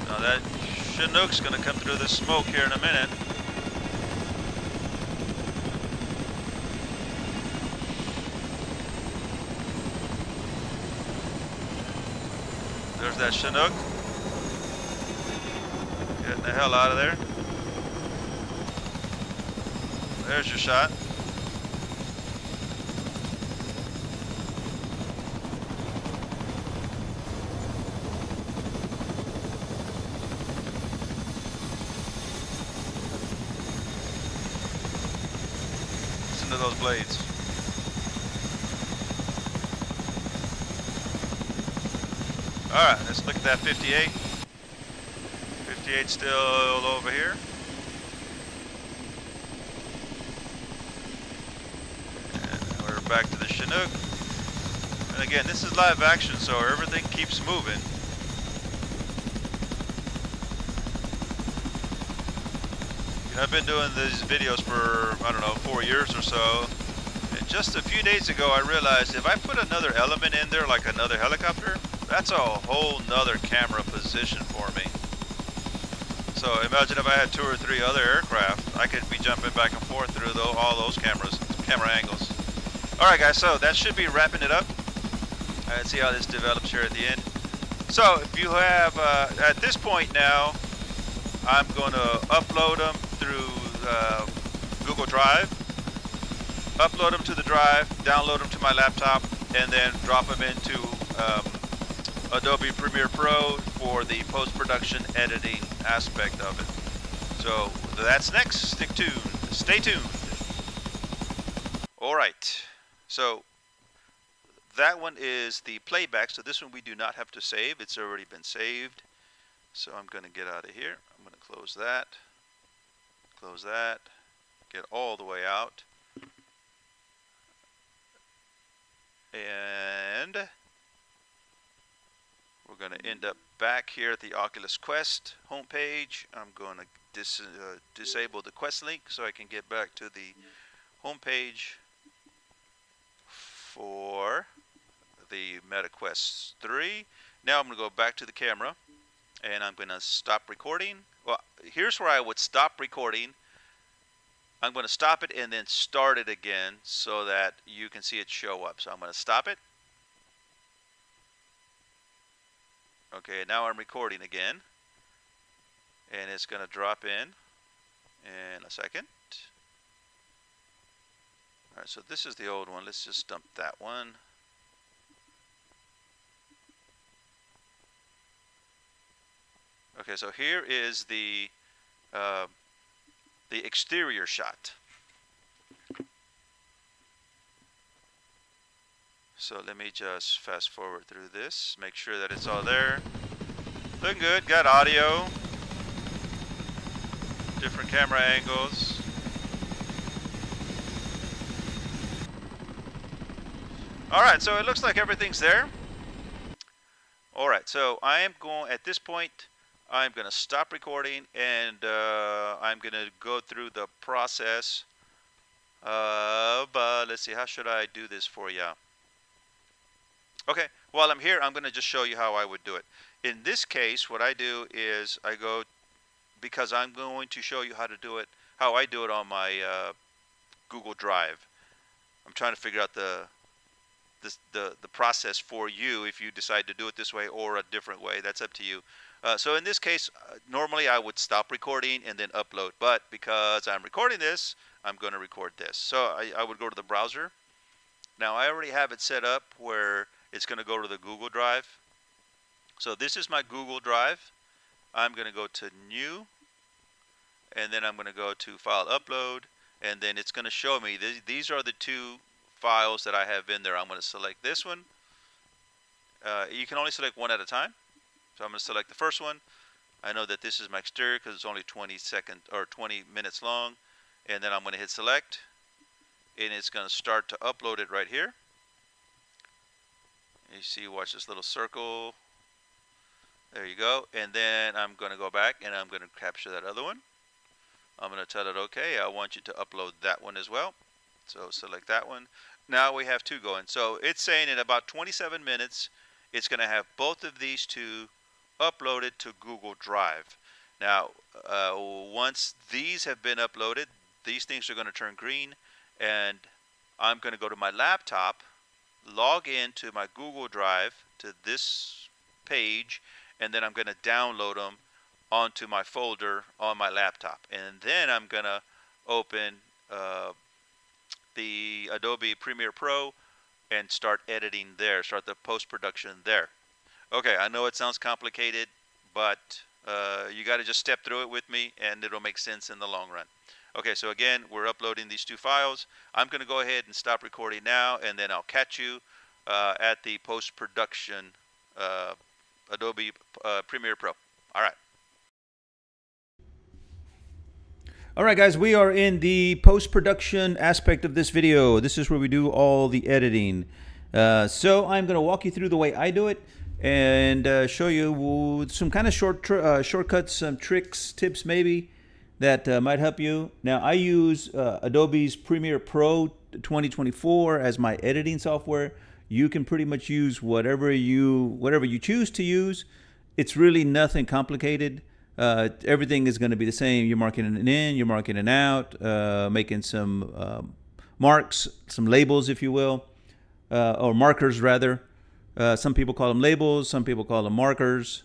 B: Now that Chinook's gonna come through the smoke here in a minute. There's that Chinook. Getting the hell out of there. There's your shot. Listen to those blades. Alright, let's look at that 58. 58 still over here. And we're back to the Chinook. And again, this is live action, so everything keeps moving. You know, I've been doing these videos for, I don't know, 4 years or so. And just a few days ago, I realized if I put another element in there, like another helicopter, that's a whole nother camera position for me. So imagine if I had 2 or 3 other aircraft, I could be jumping back and forth through all those camera angles. Alright guys, so that should be wrapping it up. Let's see how this develops here at the end. So if you have, at this point now, I'm going to upload them through Google Drive, upload them to the drive, download them to my laptop, and then drop them into Adobe Premiere Pro for the post-production editing aspect of it. So that's next. Stay tuned. All right. So that one is the playback. So this one we do not have to save. It's already been saved. So I'm going to get out of here. I'm going to close that, get all the way out. And we're going to end up back here at the Oculus Quest homepage. I'm going to disable the Quest link so I can get back to the homepage for the MetaQuest 3. Now I'm going to go back to the camera and I'm going to stop recording. Well, here's where I would stop recording. I'm going to stop it and then start it again so that you can see it show up. So I'm going to stop it. Okay, now I'm recording again, and it's going to drop in a second. Alright, so this is the old one. Let's just dump that one. Okay, so here is the exterior shot. So let me just fast forward through this, make sure that it's all there. Looking good, got audio. different camera angles. Alright, so it looks like everything's there. Alright, so I am going, at this point, I'm going to stop recording and I'm going to go through the process of, let's see, how should I do this for you? Okay, while I'm here, I'm going to just show you how I would do it. In this case, what I do is I go, because I'm going to show you how to do it, how I do it on my Google Drive. I'm trying to figure out the process for you if you decide to do it this way or a different way. That's up to you. So in this case, normally I would stop recording and then upload, but because I'm recording this, I'm going to record this. So I would go to the browser. Now I already have it set up where it's going to go to the Google Drive. So this is my Google Drive. I'm going to go to New, and then I'm going to go to File Upload, and then it's going to show me these are the two files that I have in there. I'm going to select this one. You can only select one at a time. So I'm going to select the first one. I know that this is my exterior because it's only 20 minutes long, and then I'm going to hit select, and it's going to start to upload it right here. You see, watch this little circle. There you go. And then I'm going to go back and I'm going to capture that other one. I'm going to tell it, okay, I want you to upload that one as well. So select that one. Now we have two going. So it's saying in about 27 minutes, it's going to have both of these two uploaded to Google Drive. Now, once these have been uploaded, these things are going to turn green, and I'm going to go to my laptop, log into my Google Drive to this page, and then I'm going to download them onto my folder on my laptop. And then I'm going to open the Adobe Premiere Pro and start editing there, start the post-production there. Okay, I know it sounds complicated, but you got to just step through it with me and it'll make sense in the long run. Okay, so again, we're uploading these two files. I'm going to go ahead and stop recording now, and then I'll catch you at the post-production Adobe Premiere Pro. All right.
A: All right, guys, we are in the post-production aspect of this video. This is where we do all the editing. So I'm going to walk you through the way I do it and show you some kind of shortcuts, some tricks, tips maybe that might help you. Now, I use Adobe's Premiere Pro 2024 as my editing software. You can pretty much use whatever you choose to use. It's really nothing complicated. Everything is going to be the same. You're marking it in, you're marking it out, making some marks, some labels, if you will, or markers rather. Some people call them labels, some people call them markers.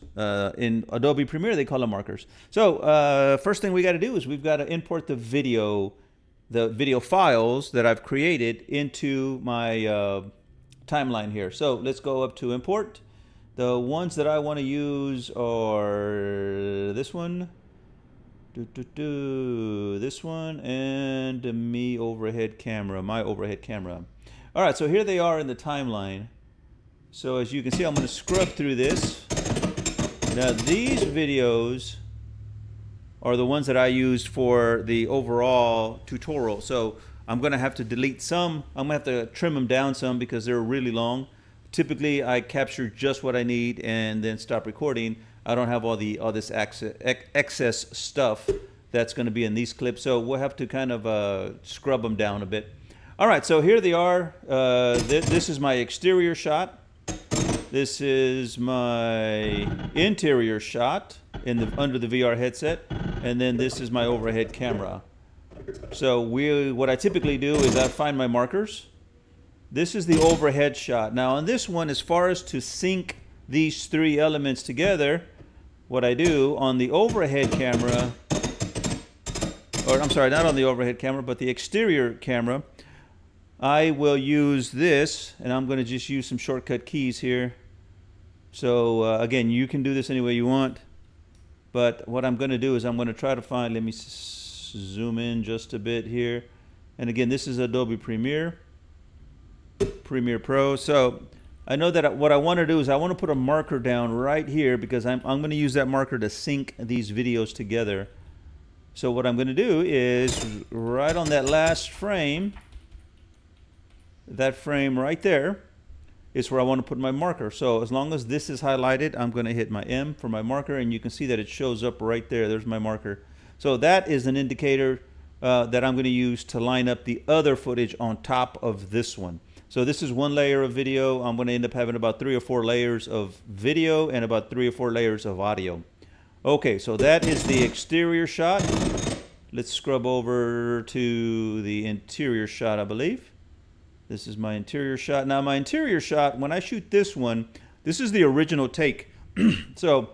A: In Adobe Premiere, they call them markers. So first thing we got to do is we've got to import the video files that I've created into my timeline here. So let's go up to import. The ones that I want to use are this one, this one, and my overhead camera. All right, so here they are in the timeline. So as you can see, I'm going to scrub through this. Now these videos are the ones that I used for the overall tutorial. So I'm going to have to delete some. I'm going to have to trim them down some because they're really long. Typically, I capture just what I need and then stop recording. I don't have all this excess stuff that's going to be in these clips, so we'll have to kind of scrub them down a bit. All right, so here they are. This is my exterior shot. This is my interior shot under the VR headset, and then this is my overhead camera. So what I typically do is I find my markers. This is the overhead shot. Now on this one, as far as to sync these three elements together, what I do on the overhead camera, or I'm sorry, not on the overhead camera, but the exterior camera, I will use this, and I'm going to just use some shortcut keys here. So again, you can do this any way you want, but what I'm going to do is I'm going to try to find, let me zoom in just a bit here. And again, this is Adobe Premiere Pro. So I know that what I want to do is I want to put a marker down right here because I'm going to use that marker to sync these videos together. So what I'm going to do is right on that last frame, that frame right there is where I want to put my marker. So as long as this is highlighted, I'm going to hit my M for my marker, and you can see that it shows up right there. There's my marker. So that is an indicator that I'm going to use to line up the other footage on top of this one. So this is one layer of video. I'm going to end up having about 3 or 4 layers of video and about 3 or 4 layers of audio. Okay, so that is the exterior shot. Let's scrub over to the interior shot, I believe. This is my interior shot. Now my interior shot, when I shoot this one, this is the original take. So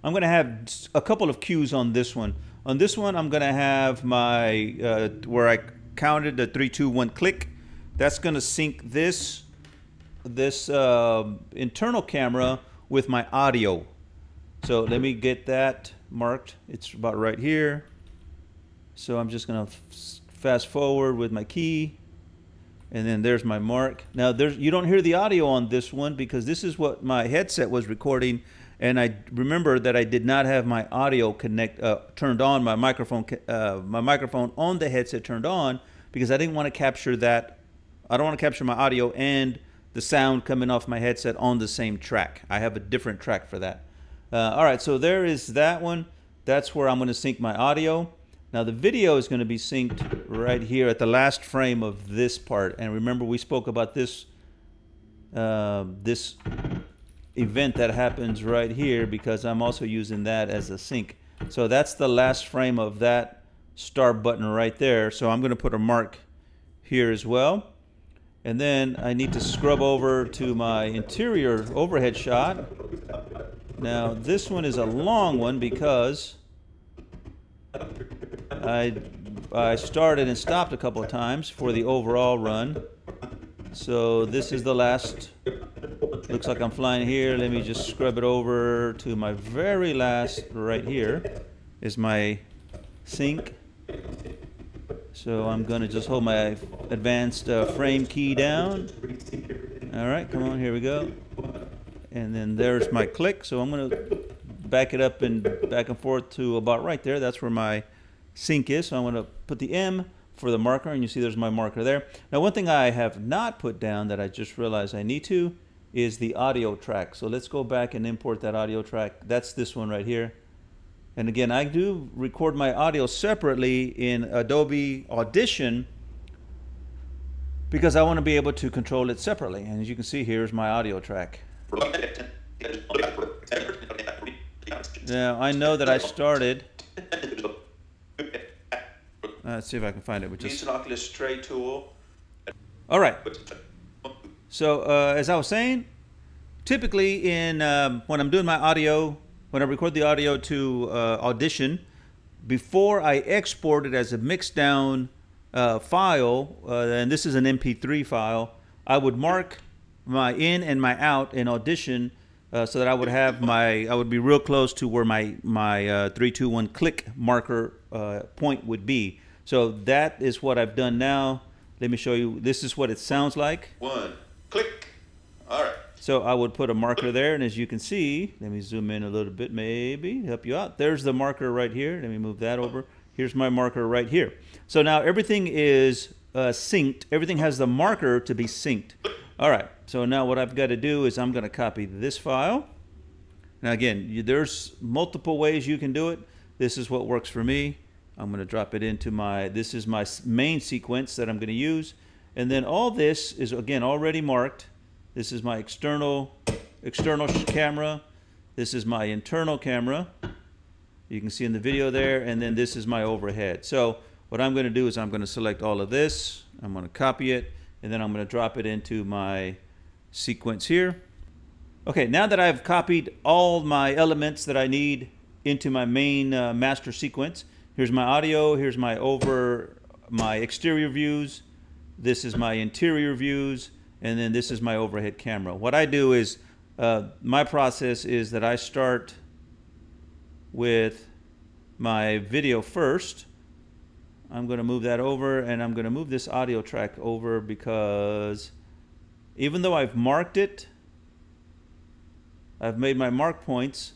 A: I'm going to have a couple of cues on this one. On this one, I'm going to have my, where I counted the 3, 2, 1 click. That's going to sync this internal camera with my audio. So let me get that marked. It's about right here. So I'm just going to fast forward with my key. And then there's my mark. Now you don't hear the audio on this one because this is what my headset was recording. And I remember that I did not have my audio turned on, my microphone on the headset turned on, because I didn't want to capture that. I don't want to capture my audio and the sound coming off my headset on the same track. I have a different track for that. All right, so there is that one. That's where I'm going to sync my audio. Now the video is going to be synced right here at the last frame of this part. And remember, we spoke about this this event that happens right here because I'm also using that as a sync. So that's the last frame of that start button right there. So I'm going to put a mark here as well. And then I need to scrub over to my interior overhead shot. Now this one is a long one because I started and stopped a couple of times for the overall run. So this is the last. Looks like I'm flying here. Let me just scrub it over to my very last right here is my sync. So I'm going to just hold my advanced frame key down. All right, come on, here we go. And then there's my click. So I'm going to back it up and back and forth to about right there. That's where my sync is. So I'm going to put the M for the marker, and you see there's my marker there. Now one thing I have not put down that I just realized I need to is the audio track. So let's go back and import that audio track. That's this one right here. And again, I do record my audio separately in Adobe Audition because I want to be able to control it separately. And as you can see, here's my audio track. Now I know that I started. Let's see if I can find it. Use an Oculus Tray tool. All right. So as I was saying, typically when I'm doing my audio, when I record the audio to Audition, before I export it as a mixed down file, and this is an MP3 file, I would mark my in and my out in Audition so that I would have I would be real close to where my 3, 2, 1 click marker point would be. So that is what I've done now. Let me show you. This is what it sounds like. 1 click. All right. So I would put a marker there, and as you can see, let me zoom in a little bit, maybe help you out. There's the marker right here. Let me move that over. Here's my marker right here. So now everything is synced. Everything has the marker to be synced. All right. So now what I've got to do is I'm going to copy this file. Now again, there's multiple ways you can do it. This is what works for me. I'm going to drop it into this is my main sequence that I'm going to use. And then all this is, again, already marked. This is my external camera. This is my internal camera. You can see in the video there. And then this is my overhead. So what I'm going to do is I'm going to select all of this. I'm going to copy it. And then I'm going to drop it into my sequence here. Okay, now that I've copied all my elements that I need into my main master sequence, here's my audio, here's my exterior views, this is my interior views, and then this is my overhead camera. What I do is, my process is that I start with my video first. I'm going to move that over, and I'm going to move this audio track over because even though I've marked it, I've made my mark points,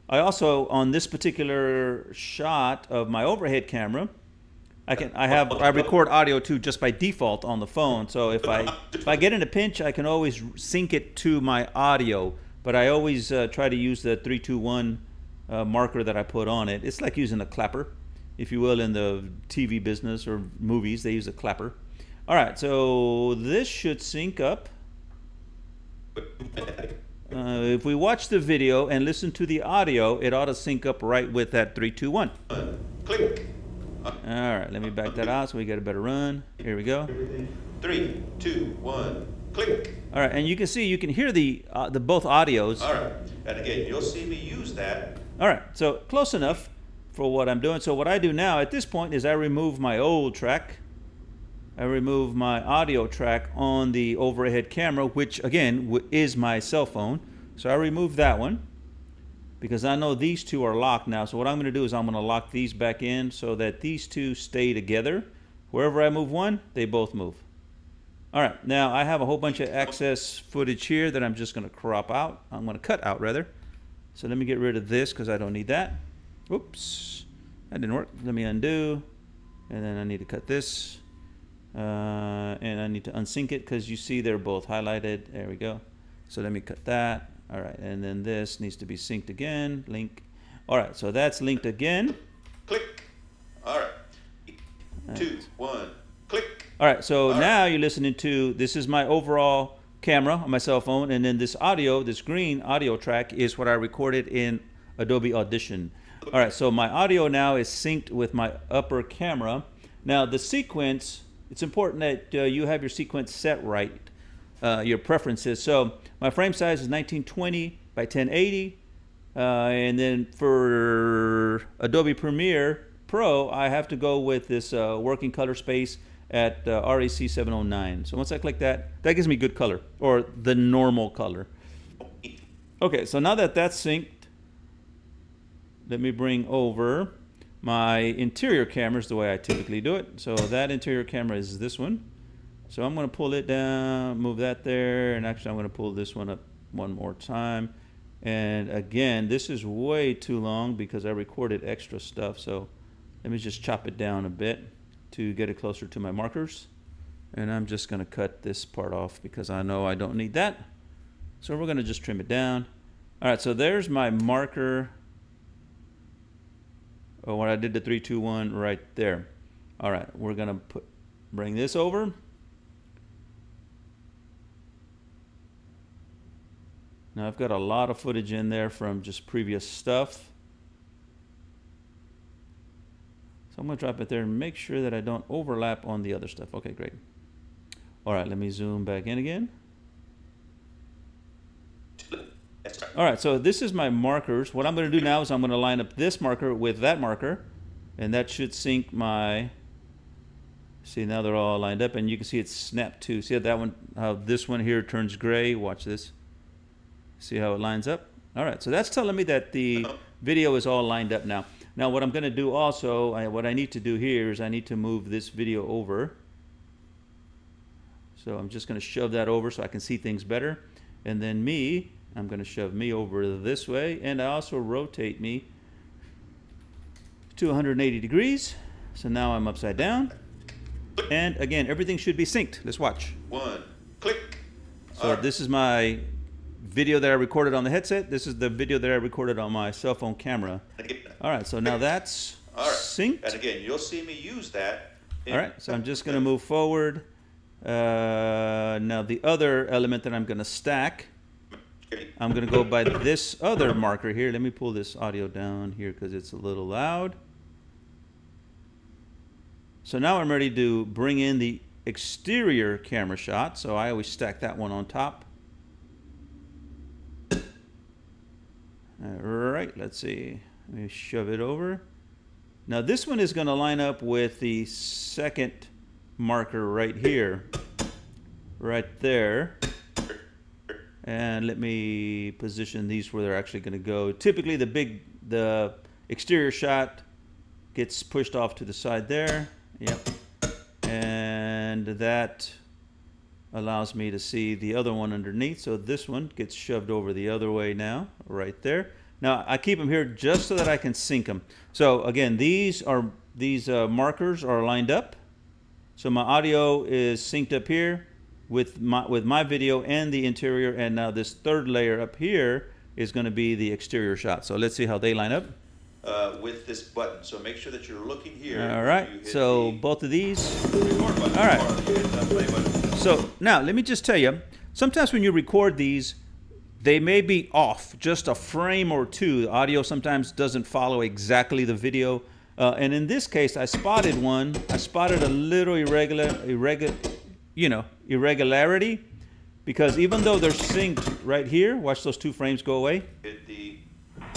A: I also, on this particular shot of my overhead camera, I record audio too just by default on the phone. So if I get in a pinch, I can always sync it to my audio. But I always try to use the 3-2-1 marker that I put on it. It's like using a clapper, if you will, in the TV business or movies. They use a clapper. All right, so this should sync up. If we watch the video and listen to the audio, it ought to sync up right with that 3-2-1.
B: Click.
A: All right, let me back that out so we get a better run. Here we go.
B: 3, 2, 1, click.
A: All right, and you can see, you can hear the both audios.
B: All right, and again, you'll see me use that.
A: All right, so close enough for what I'm doing. So what I do now at this point is I remove my old track. I remove my audio track on the overhead camera, which again is my cell phone. So I remove that one because I know these two are locked now. So what I'm going to do is I'm going to lock these back in so that these two stay together. Wherever I move one, they both move. All right, now I have a whole bunch of excess footage here that I'm just going to crop out. I'm going to cut out rather. So let me get rid of this because I don't need that. Oops, that didn't work. Let me undo, and then I need to cut this. And I need to unsync it because you see they're both highlighted. There we go. So let me cut that. All right, and then this needs to be synced again. Link. All right, so that's linked again.
B: Click. All right. 2, 1, click.
A: All right, so now you're listening to, this is my overall camera on my cell phone, and then this audio, this green audio track is what I recorded in Adobe Audition. All right, so my audio now is synced with my upper camera. Now the sequence, it's important that you have your sequence set right, your preferences. So my frame size is 1920 by 1080, and then for Adobe Premiere Pro, I have to go with this working color space at RAC 709. So once I click that, that gives me good color, or the normal color. Okay, so now that that's synced, let me bring over my interior cameras the way I typically do it. So that interior camera is this one. So I'm going to pull it down, move that there, and actually I'm going to pull this one up one more time. And again, this is way too long because I recorded extra stuff. So let me just chop it down a bit to get it closer to my markers. And I'm just going to cut this part off because I know I don't need that. So we're going to just trim it down. All right, so there's my marker. Oh, when I did the 3-2-1 right there. All right, we're going to bring this over. Now I've got a lot of footage in there from just previous stuff. So I'm going to drop it there and make sure that I don't overlap on the other stuff. Okay, great. All right, let me zoom back in again. All right, so this is my markers. What I'm going to do now is I'm going to line up this marker with that marker, and that should sync my, see, now they're all lined up, and you can see it's snapped to. See how that one, how this one here turns gray? Watch this. See how it lines up? All right, so that's telling me that the video is all lined up now. Now what I'm going to do also, what I need to do here is I need to move this video over. So I'm just going to shove that over so I can see things better. And then I'm going to shove me over this way, and I also rotate me to 180 degrees. So now I'm upside down. And again, everything should be synced. Let's watch.
B: 1, click.
A: So this is my video that I recorded on the headset. This is the video that I recorded on my cell phone camera. All right, so now that's synced.
B: And again, you'll see me use that.
A: All right, so I'm just going to move forward. Now the other element that I'm going to stack, I'm going to go by this other marker here. Let me pull this audio down here because it's a little loud. So now I'm ready to bring in the exterior camera shot. So I always stack that one on top. All right, let's see. Let me shove it over. Now this one is going to line up with the second marker right here, right there. And let me position these where they're actually going to go. Typically the exterior shot gets pushed off to the side there. Yep. And that allows me to see the other one underneath. So this one gets shoved over the other way now, right there. Now I keep them here just so that I can sync them. So again, these markers are lined up. So my audio is synced up here with my video and the interior, and now this third layer up here is going to be the exterior shot. So let's see how they line up. With this button, so make sure that you're looking here. All right, so both of these. Record button. All right. Play button. So now let me just tell you, sometimes when you record these, they may be off just a frame or two. The audio sometimes doesn't follow exactly the video. And in this case, I spotted one. I spotted a little irregularity, because even though they're synced right here, watch those two frames go away.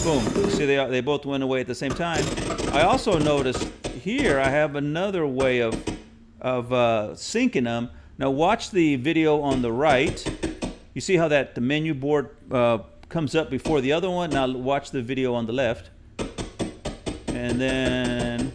A: Boom. See, they both went away at the same time. I also noticed here I have another way of syncing them. Now watch the video on the right. You see how the menu board comes up before the other one? Now watch the video on the left. And then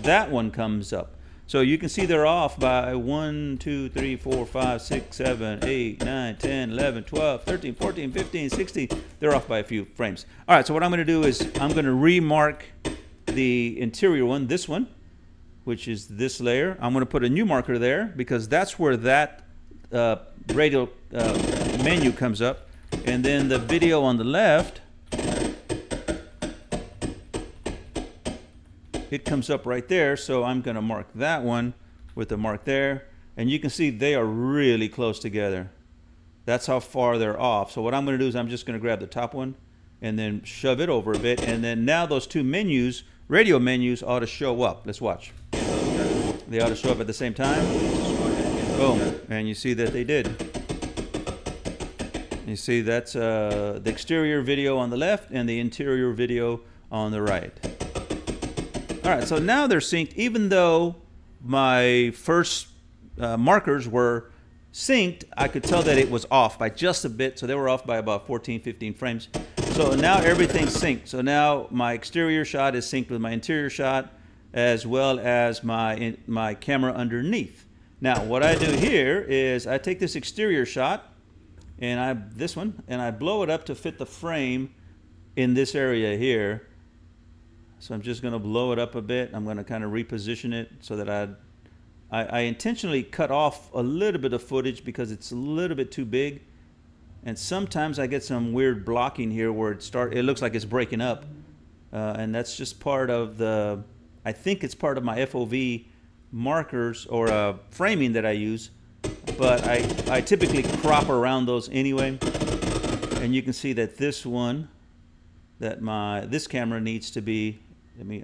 A: that one comes up. So you can see they're off by 1, 2, 3, 4, 5, 6, 7, 8, 9, 10, 11, 12, 13, 14, 15, 16. They're off by a few frames. All right, so what I'm going to do is I'm going to remark the interior one, this one, which is this layer. I'm going to put a new marker there because that's where that radio menu comes up. And then the video on the left, it comes up right there, so I'm going to mark that one with the mark there. And you can see they are really close together. That's how far they're off. So what I'm going to do is I'm just going to grab the top one and then shove it over a bit. And then now those two menus, radio menus, ought to show up. Let's watch. They ought to show up at the same time. Boom. And you see that they did. You see that's the exterior video on the left and the interior video on the right. All right, so now they're synced, even though my first markers were synced, I could tell that it was off by just a bit. So they were off by about 14, 15 frames. So now everything's synced. So now my exterior shot is synced with my interior shot, as well as my camera underneath. Now what I do here is I take this exterior shot, and I blow it up to fit the frame in this area here. So I'm just going to blow it up a bit. I'm going to kind of reposition it so that I intentionally cut off a little bit of footage because it's a little bit too big. And sometimes I get some weird blocking here where it looks like it's breaking up. And that's just part of I think it's part of my FOV markers or framing that I use. But I typically crop around those anyway. And you can see that this one, this camera needs to be, let me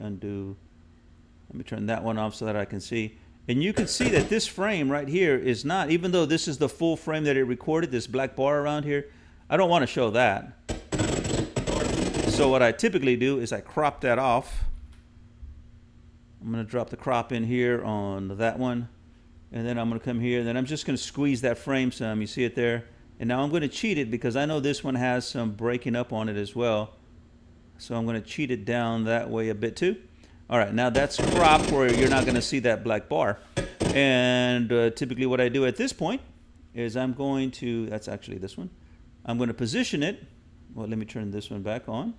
A: turn that one off so that I can see. And you can see that this frame right here is not, even though this is the full frame that it recorded, this black bar around here, I don't want to show that. So what I typically do is I crop that off. I'm going to drop the crop in here on that one. And then I'm going to come here, and then I'm just going to squeeze that frame some. You see it there? And now I'm going to cheat it because I know this one has some breaking up on it as well. So I'm going to cheat it down that way a bit too. All right, now that's cropped where you're not going to see that black bar. And typically what I do at this point is I'm going to, that's actually this one. I'm going to position it. Well, let me turn this one back on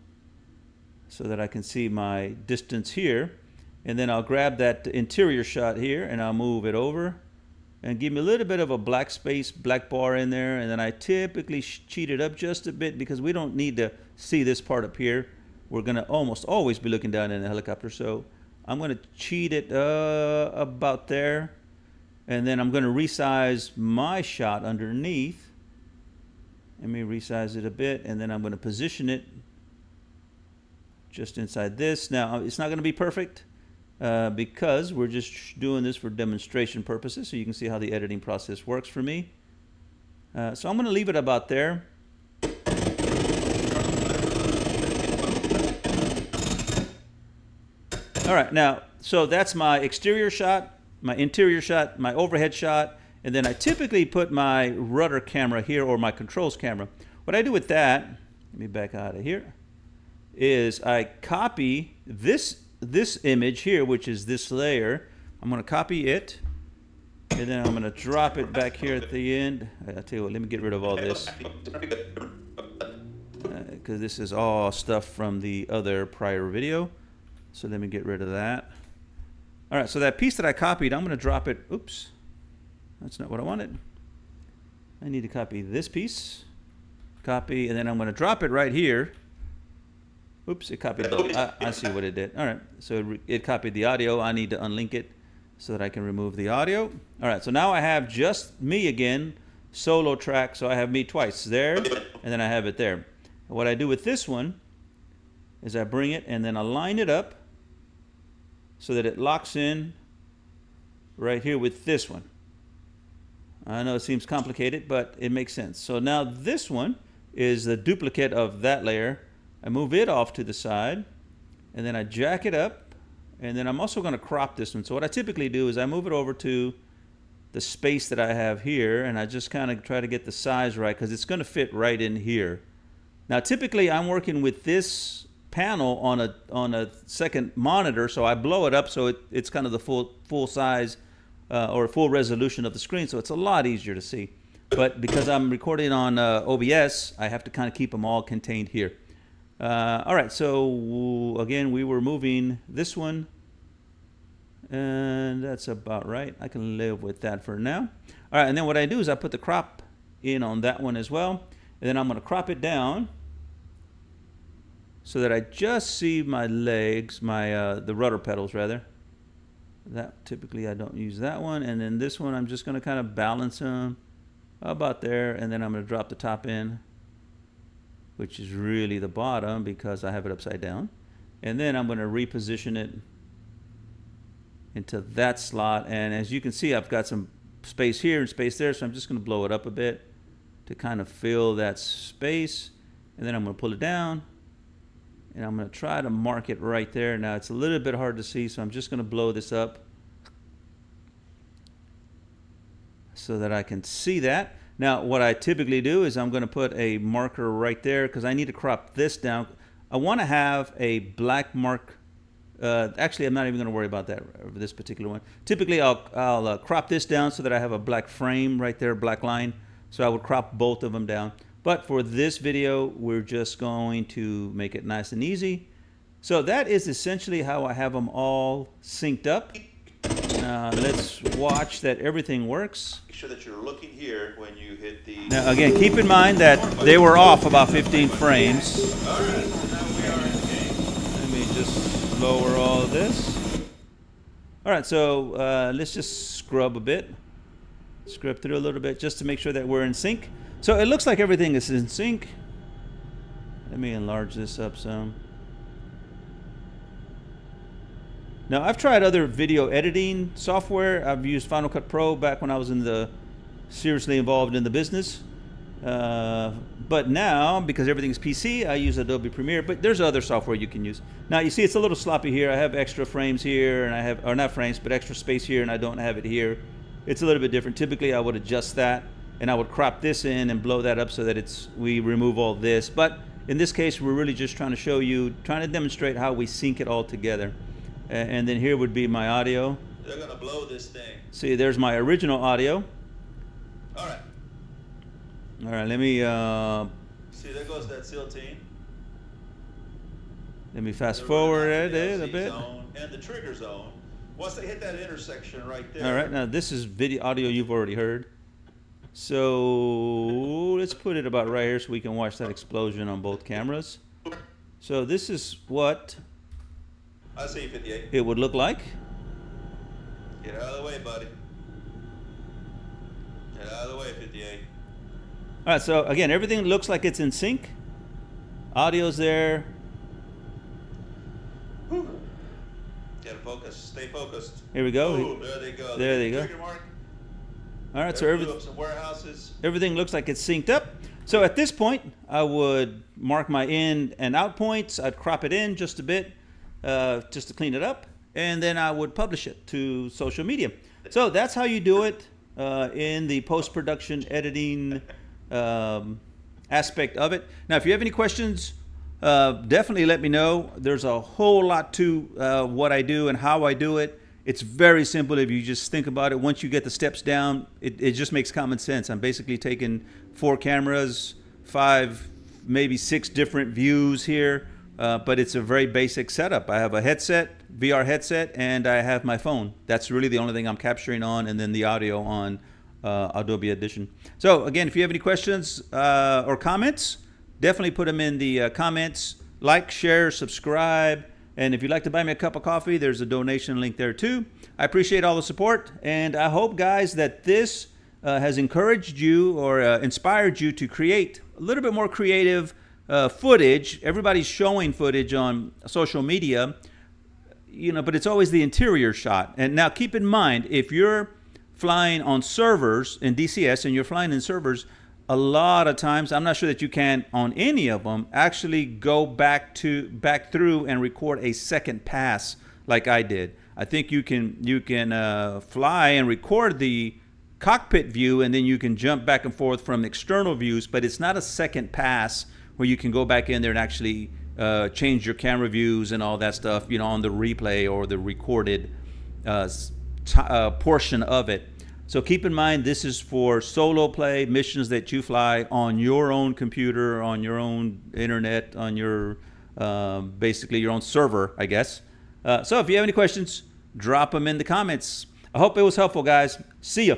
A: so that I can see my distance here. And then I'll grab that interior shot here and I'll move it over and give me a little bit of a black space, black bar in there. And then I typically cheat it up just a bit because we don't need to see this part up here. We're going to almost always be looking down in the helicopter. So I'm going to cheat it about there. And then I'm going to resize my shot underneath. Let me resize it a bit. And then I'm going to position it just inside this. Now, it's not going to be perfect because we're just doing this for demonstration purposes. So you can see how the editing process works for me. So I'm going to leave it about there. All right, now, so that's my exterior shot, my interior shot, my overhead shot, and then I typically put my rudder camera here or my controls camera. What I do with that, let me back out of here, is I copy this image here, which is this layer. I'm going to copy it, and then I'm going to drop it back here at the end. I'll tell you what, let me get rid of all this. because this is all stuff from the other prior video. So let me get rid of that. All right, so that piece that I copied, I'm going to drop it. Oops, that's not what I wanted. I need to copy this piece. Copy, and then I'm going to drop it right here. Oops, it copied both. I see what it did. All right, so it copied the audio. I need to unlink it so that I can remove the audio. All right, so now I have just me again, solo track. So I have me twice there, and then I have it there. What I do with this one is I bring it and then I line it up so that it locks in right here with this one. I know it seems complicated, but it makes sense. So now this one is the duplicate of that layer. I move it off to the side, and then I jack it up, and then I'm also going to crop this one. So what I typically do is I move it over to the space that I have here, and I just kind of try to get the size right because it's going to fit right in here. Now typically I'm working with this panel on a second monitor, so I blow it up so it's kind of the full size or full resolution of the screen, so it's a lot easier to see. But because I'm recording on OBS, I have to kind of keep them all contained here. All right, so again, we were moving this one, and that's about right. I can live with that for now. All right, and then what I do is I put the crop in on that one as well, and then I'm going to crop it down so that I just see my legs, the rudder pedals rather. That typically I don't use that one, and then this one I'm just going to kind of balance them about there, and then I'm going to drop the top in, which is really the bottom because I have it upside down, and then I'm going to reposition it into that slot. And as you can see, I've got some space here and space there, so I'm just going to blow it up a bit to kind of fill that space, and then I'm going to pull it down, and I'm going to try to mark it right there. Now it's a little bit hard to see, so I'm just going to blow this up so that I can see that. Now what I typically do is I'm going to put a marker right there because I need to crop this down. I want to have a black mark. Actually, I'm not even going to worry about that for this particular one. Typically I'll crop this down so that I have a black frame right there, black line. So I would crop both of them down. But for this video, we're just going to make it nice and easy. So that is essentially how I have them all synced up. Let's watch that everything works.
B: Make sure that you're looking here when you hit the...
A: Now again, keep in mind that they were off about 15 frames.
B: All right, so now we are in the game.
A: Let me just lower all of this. All right, so let's just scrub a bit. Scrub through a little bit just to make sure that we're in sync. So it looks like everything is in sync. Let me enlarge this up some. Now I've tried other video editing software. I've used Final Cut Pro back when I was seriously involved in the business. But now, because everything's PC, I use Adobe Premiere, but there's other software you can use. Now you see it's a little sloppy here. I have extra frames here, and I have, or not frames, but extra space here, and I don't have it here. It's a little bit different. Typically I would adjust that, and I would crop this in and blow that up so that we remove all this. But in this case, we're really just trying to show you, trying to demonstrate how we sync it all together. And then here would be my audio.
B: They're going to blow this thing.
A: See, there's my original audio.
B: All right.
A: All right, let me...
B: See, there goes that SEAL team.
A: Let me fast forward it a bit.
B: Zone and the trigger zone. Once they hit that intersection right there.
A: All right, now this is video audio you've already heard. So let's put it about right here so we can watch that explosion on both cameras. So this is what
B: I see 58.
A: it would look like.
B: Get out of the way, buddy. Get out of the way, 58.
A: All right, so again, everything looks like it's in sync. Audio's there.
B: Whew. Gotta focus. Stay focused.
A: Here we go.
B: Ooh, there they go.
A: There they go.
B: Trigger mark.
A: All right, so
B: some warehouses.
A: everything looks like it's synced up. So at this point, I would mark my in and out points. I'd crop it in just a bit, just to clean it up, and then I would publish it to social media. So that's how you do it in the post-production editing aspect of it. Now, if you have any questions, definitely let me know. There's a whole lot to what I do and how I do it. It's very simple if you just think about it. Once you get the steps down, it just makes common sense. I'm basically taking 4 cameras, 5 maybe 6 different views here, but it's a very basic setup. I have a headset, VR headset, and I have my phone. That's really the only thing I'm capturing on, and then the audio on Adobe Audition. So again, if you have any questions or comments, definitely put them in the comments. Like, share, subscribe, and if you'd like to buy me a cup of coffee, there's a donation link there too. I appreciate all the support, and I hope, guys, that this has encouraged you or inspired you to create a little bit more creative footage. Everybody's showing footage on social media, you know, but it's always the interior shot. And now keep in mind, if you're flying on servers in DCS and you're flying in servers, a lot of times, I'm not sure that you can on any of them actually go back through and record a second pass like I did. I think you can fly and record the cockpit view, and then you can jump back and forth from external views, but it's not a second pass where you can go back in there and actually change your camera views and all that stuff, you know, on the replay or the recorded portion of it. So keep in mind, this is for solo play missions that you fly on your own computer, on your own internet, on your basically your own server, I guess. So if you have any questions, drop them in the comments. I hope it was helpful, guys. See ya.